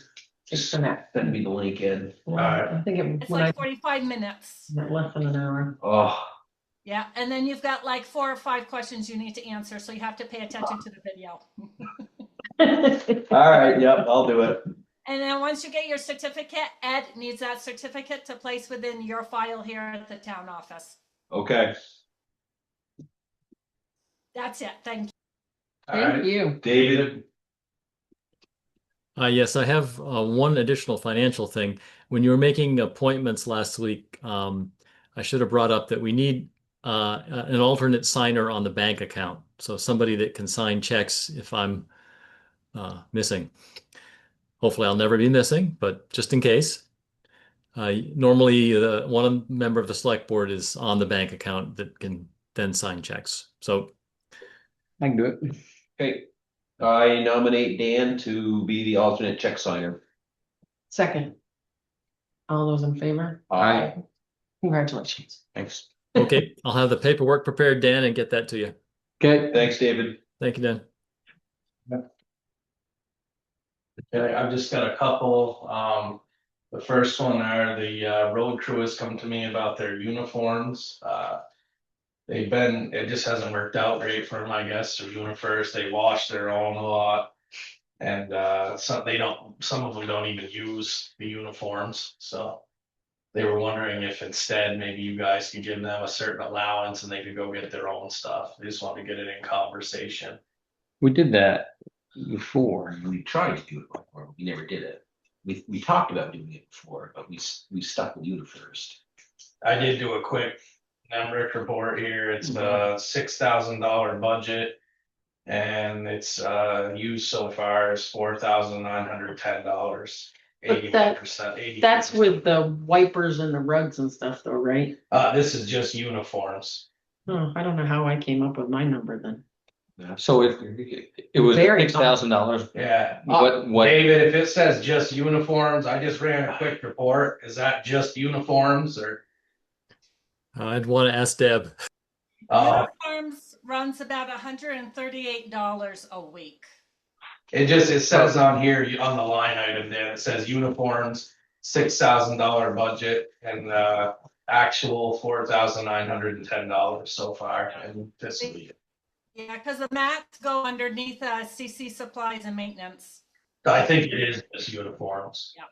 it's an app. send me the link, Ed. I think It's like 45 minutes. less than an hour. Oh, Yeah, and then you've got like 4 or 5 questions you need to answer, so you have to pay attention to the video. all right, yep, I'll do it. And then once you get your certificate, Ed needs that certificate to place within your file here at the town office. Okay, That's it. Thank you. All right. Thank you. David. Yes, I have one additional financial thing. When you were making appointments last week, I should have brought up that we need an alternate signer on the bank account. So somebody that can sign checks if I'm missing. Hopefully I'll never be missing, but just in case. Normally, one member of the select board is on the bank account that can then sign checks. So I can do it. Okay, I nominate Dan to be the alternate check signer. Second. All those in favor? Aye. Congratulations. Thanks. okay, I'll have the paperwork prepared, Dan, and get that to you. Okay. Thanks, David. Thank you, Dan. Okay, I've just got a couple. The first one are the road crew has come to me about their uniforms. It just hasn't worked out great for them, I guess. They're doing it first. They wash their own a lot. And some of them don't even use the uniforms. So they were wondering if instead maybe you guys could give them a certain allowance and they could go get their own stuff. They just want to get it in conversation. We did that before. We tried to do it before, we never did it. We talked about doing it before, but we stuck with you first. I did do a quick NEMRIC report here. It's a $6,000 budget. And it's used so far is $4,910. But 81%. That's with the wipers and the rugs and stuff though, right? This is just uniforms. Oh, I don't know how I came up with my number then. So it was Very $6,000. Yeah. What? David, if it says just uniforms, I just ran a quick report. Is that just uniforms or? I'd want to ask Deb. Uniforms runs about $138 a week. It says on here on the line item there, it says uniforms, $6,000 budget and actual $4,910 so far in fiscal year. Yeah, because the mats go underneath CC supplies and maintenance. I think it is just uniforms. Yeah.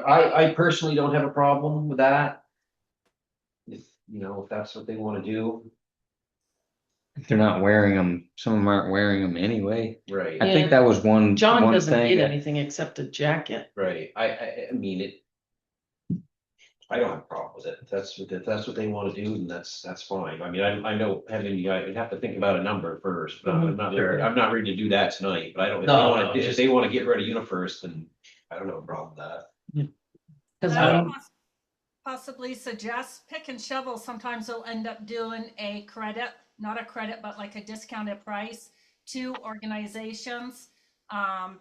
I personally don't have a problem with that. If that's what they want to do. If they're not wearing them, some of them aren't wearing them anyway. Right. I think that was one. John one doesn't thing get that- anything except a jacket. Right, I mean it. I don't have a problem with it. If that's what they want to do, then that's fine. I mean, I know having you have to think about a number first, but I'm not ready to do that tonight, but I don't. If they want to get rid of UniFirst, then I don't have a problem with that. Because I would possibly suggest pick and shovel. Sometimes they'll end up doing a credit, not a credit, but like a discounted price to organizations.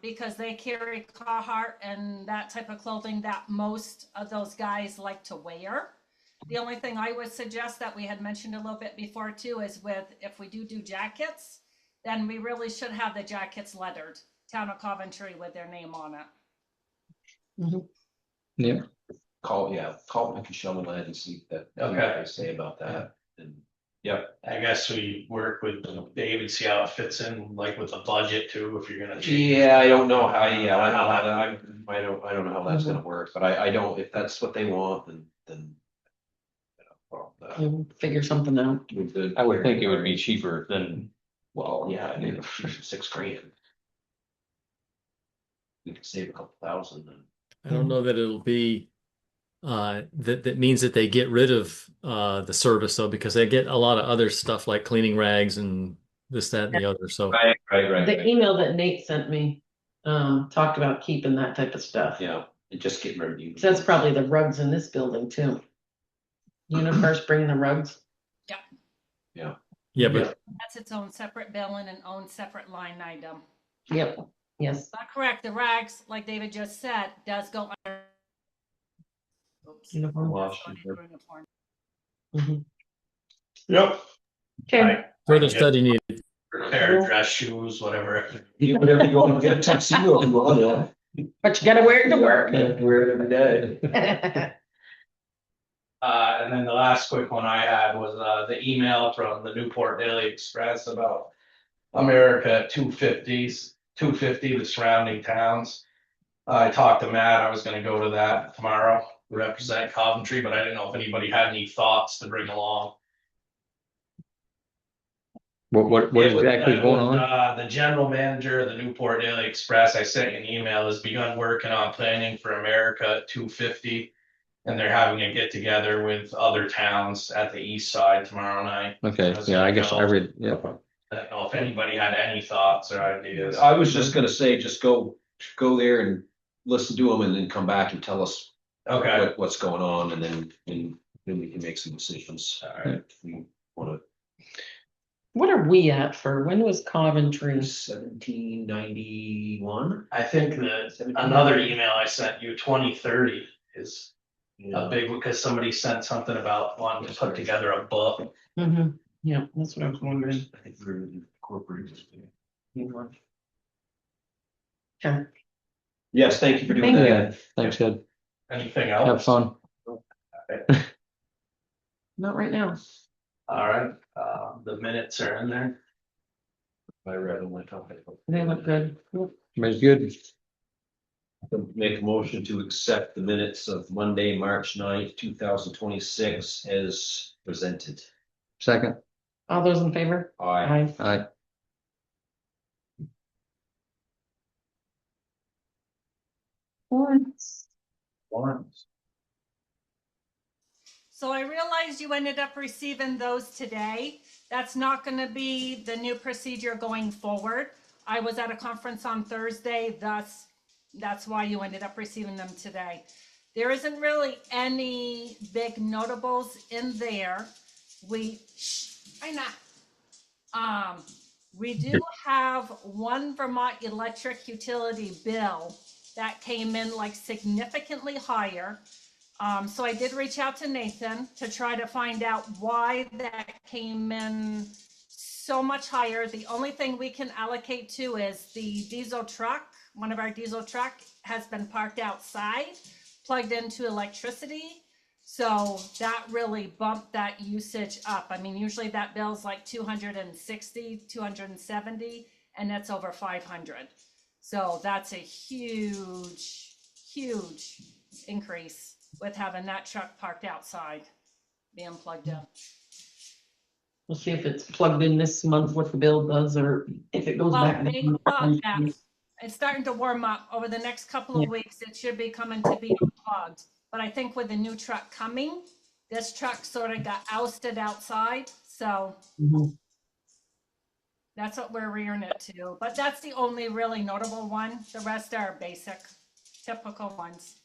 Because they carry Carhartt and that type of clothing that most of those guys like to wear. The only thing I would suggest that we had mentioned a little bit before too is if we do jackets, then we really should have the jackets lettered, Town of Coventry with their name on it. Yeah. Call Mickey Shellman and see what they say about that. And Yep. I guess we work with David, see how it fits in, like with the budget too, if you're gonna. Yeah, I don't know how, yeah, I don't know how that, I don't know how that's Mm-hmm. gonna work, but I don't, if that's what they want, then. Well, We'll figure something out. I would think it would be cheaper than, Well, yeah, I mean, $6,000. We could save a couple thousand then. I don't know that it'll be that means that they get rid of the service though, because they get a lot of other stuff like cleaning rags and this, that, and the other. So Right. The email that Nate sent me, talked about keeping that type of stuff. Yeah, and just getting rid of you. So that's probably the rugs in this building too. Universe bring the rugs. yeah, but That's its own separate bill and an own separate line item. Yep, yes. But correct, the rags, like David just said, does go under. Oops. Uniform. Wash That's and- not uniform. Mhm. Yep. Okay, further study needed. Pair of dress shoes, whatever. You, whatever you want to get a tuxedo, you want, yeah. but you gotta wear it to work. Wear it every day. And then the last quick one I had was, the email from the Newport Daily Express about America 250, the surrounding towns. I talked to Matt, I was gonna go to that tomorrow, represent Coventry, but I didn't know if anybody had any thoughts to bring along. what It was- exactly it going was, on? The general manager of the Newport Daily Express, I sent you an email, has begun working on planning for America 250. And they're having a get together with other towns at the east side tomorrow night. Okay, was yeah, I gonna guess go. I read, yeah. I don't know if anybody had any thoughts or ideas. I was just gonna say, just go there and listen to them and then come back and tell us Okay, what's going on and then we can make some decisions. all right. If we wanna. What are we at for, when was Coventry? 1791. I think that another email I sent you, 2030 is a big, because somebody sent something about wanting to put together a book. Mm-hmm, yeah, that's what I was wondering. I think we're incorporated. Okay. Yes, thank you for doing Thank that. Yeah, thanks, Ed. Anything else? Have fun. Not right now. All right, the minutes are in there. I read on my topic. They look good. Everybody's good. Make a motion to accept the minutes of Monday, March 9th, 2026 as presented. Second, All those in favor? Aye. aye. Warrants. So I realized you ended up receiving those today. That's not gonna be the new procedure going forward. I was at a conference on Thursday, thus, that's why you ended up receiving them today. There isn't really any big notables in there. We do have one Vermont electric utility bill that came in like significantly higher. So I did reach out to Nathan to try to find out why that came in so much higher. The only thing we can allocate to is the diesel truck. One of our diesel truck has been parked outside, plugged into electricity. So that really bumped that usage up. I mean, usually that bill's like 260, 270, and that's over 500. So that's a huge, huge increase with having that truck parked outside, being plugged in. We'll see if it's plugged in this month, what the bill does, or if it goes Well, back. they thought that it's starting to warm up. Over the next couple of weeks, it should be coming to be unplugged. But I think with the new truck coming, this truck sort of got ousted outside. So Mhm. that's what we're rearing it to. But that's the only really notable one. The rest are basic, typical ones.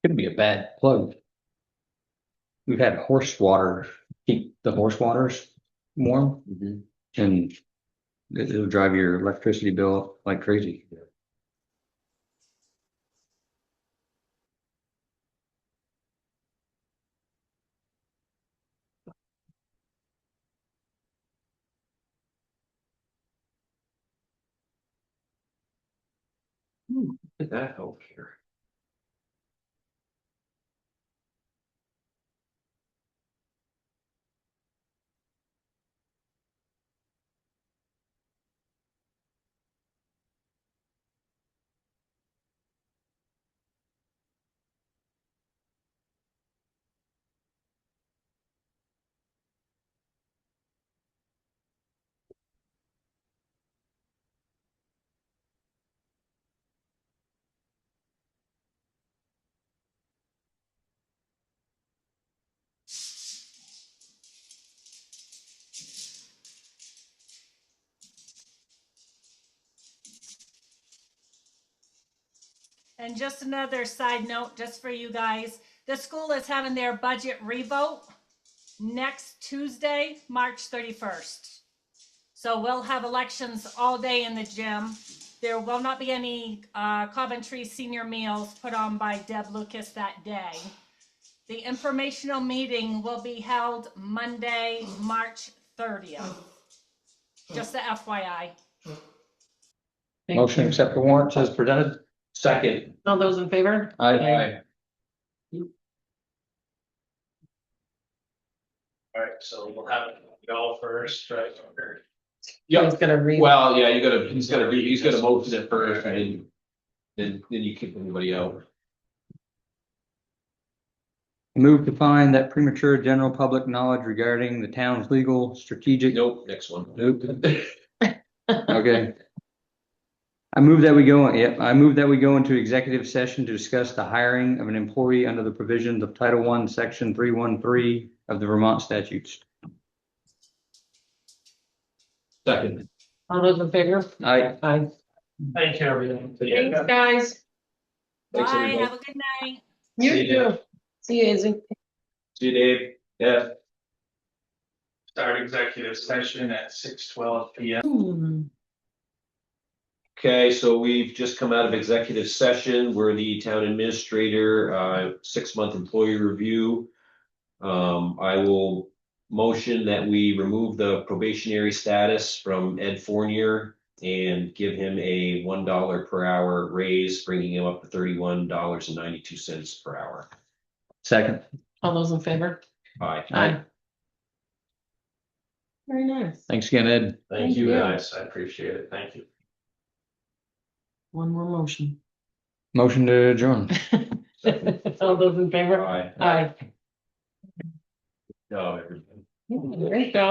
Couldn't be a bad plug. We've had horse water, keep the horse waters warm, and it'll drive your electricity bill up like crazy. Did that help here? And just another side note, just for you guys, the school is having their budget revote next Tuesday, March 31st. So we'll have elections all day in the gym. There will not be any Coventry senior meals put on by Deb Lucas that day. The informational meeting will be held Monday, March 30th. Just the FYI. Motion to accept the warrants as presented. Second. All those in favor? Aye. All right, so we'll have y'all first, right? He's gonna read. Well, yeah, he's gonna motion it first, and then you kick anybody out. Move to find that premature general public knowledge regarding the town's legal strategic. Nope, next one. Nope. Okay. I move that we go into executive session to discuss the hiring of an employee under the provisions of Title I, Section 313 of the Vermont statutes. Second. All those in favor? Aye. Aye. Thank you, everyone. Thanks, guys. Thanks, Bye, everybody. have a good night. You See you, too. See you, Izzy. See you, Dave. Yeah. Start executive session at 6:12 p.m. Okay, so we've just come out of executive session. We're the town administrator, 6-month employee review. I will motion that we remove the probationary status from Ed Fournier and give him a $1 per hour raise, bringing him up to $31.92 per hour. Second. All those in favor? Aye. Aye. Very nice. Thanks again, Ed. Thank you you. guys, I appreciate it, thank you. One more motion. Motion to adjourn. All those in favor? Aye. Aye. No, everybody. Great job.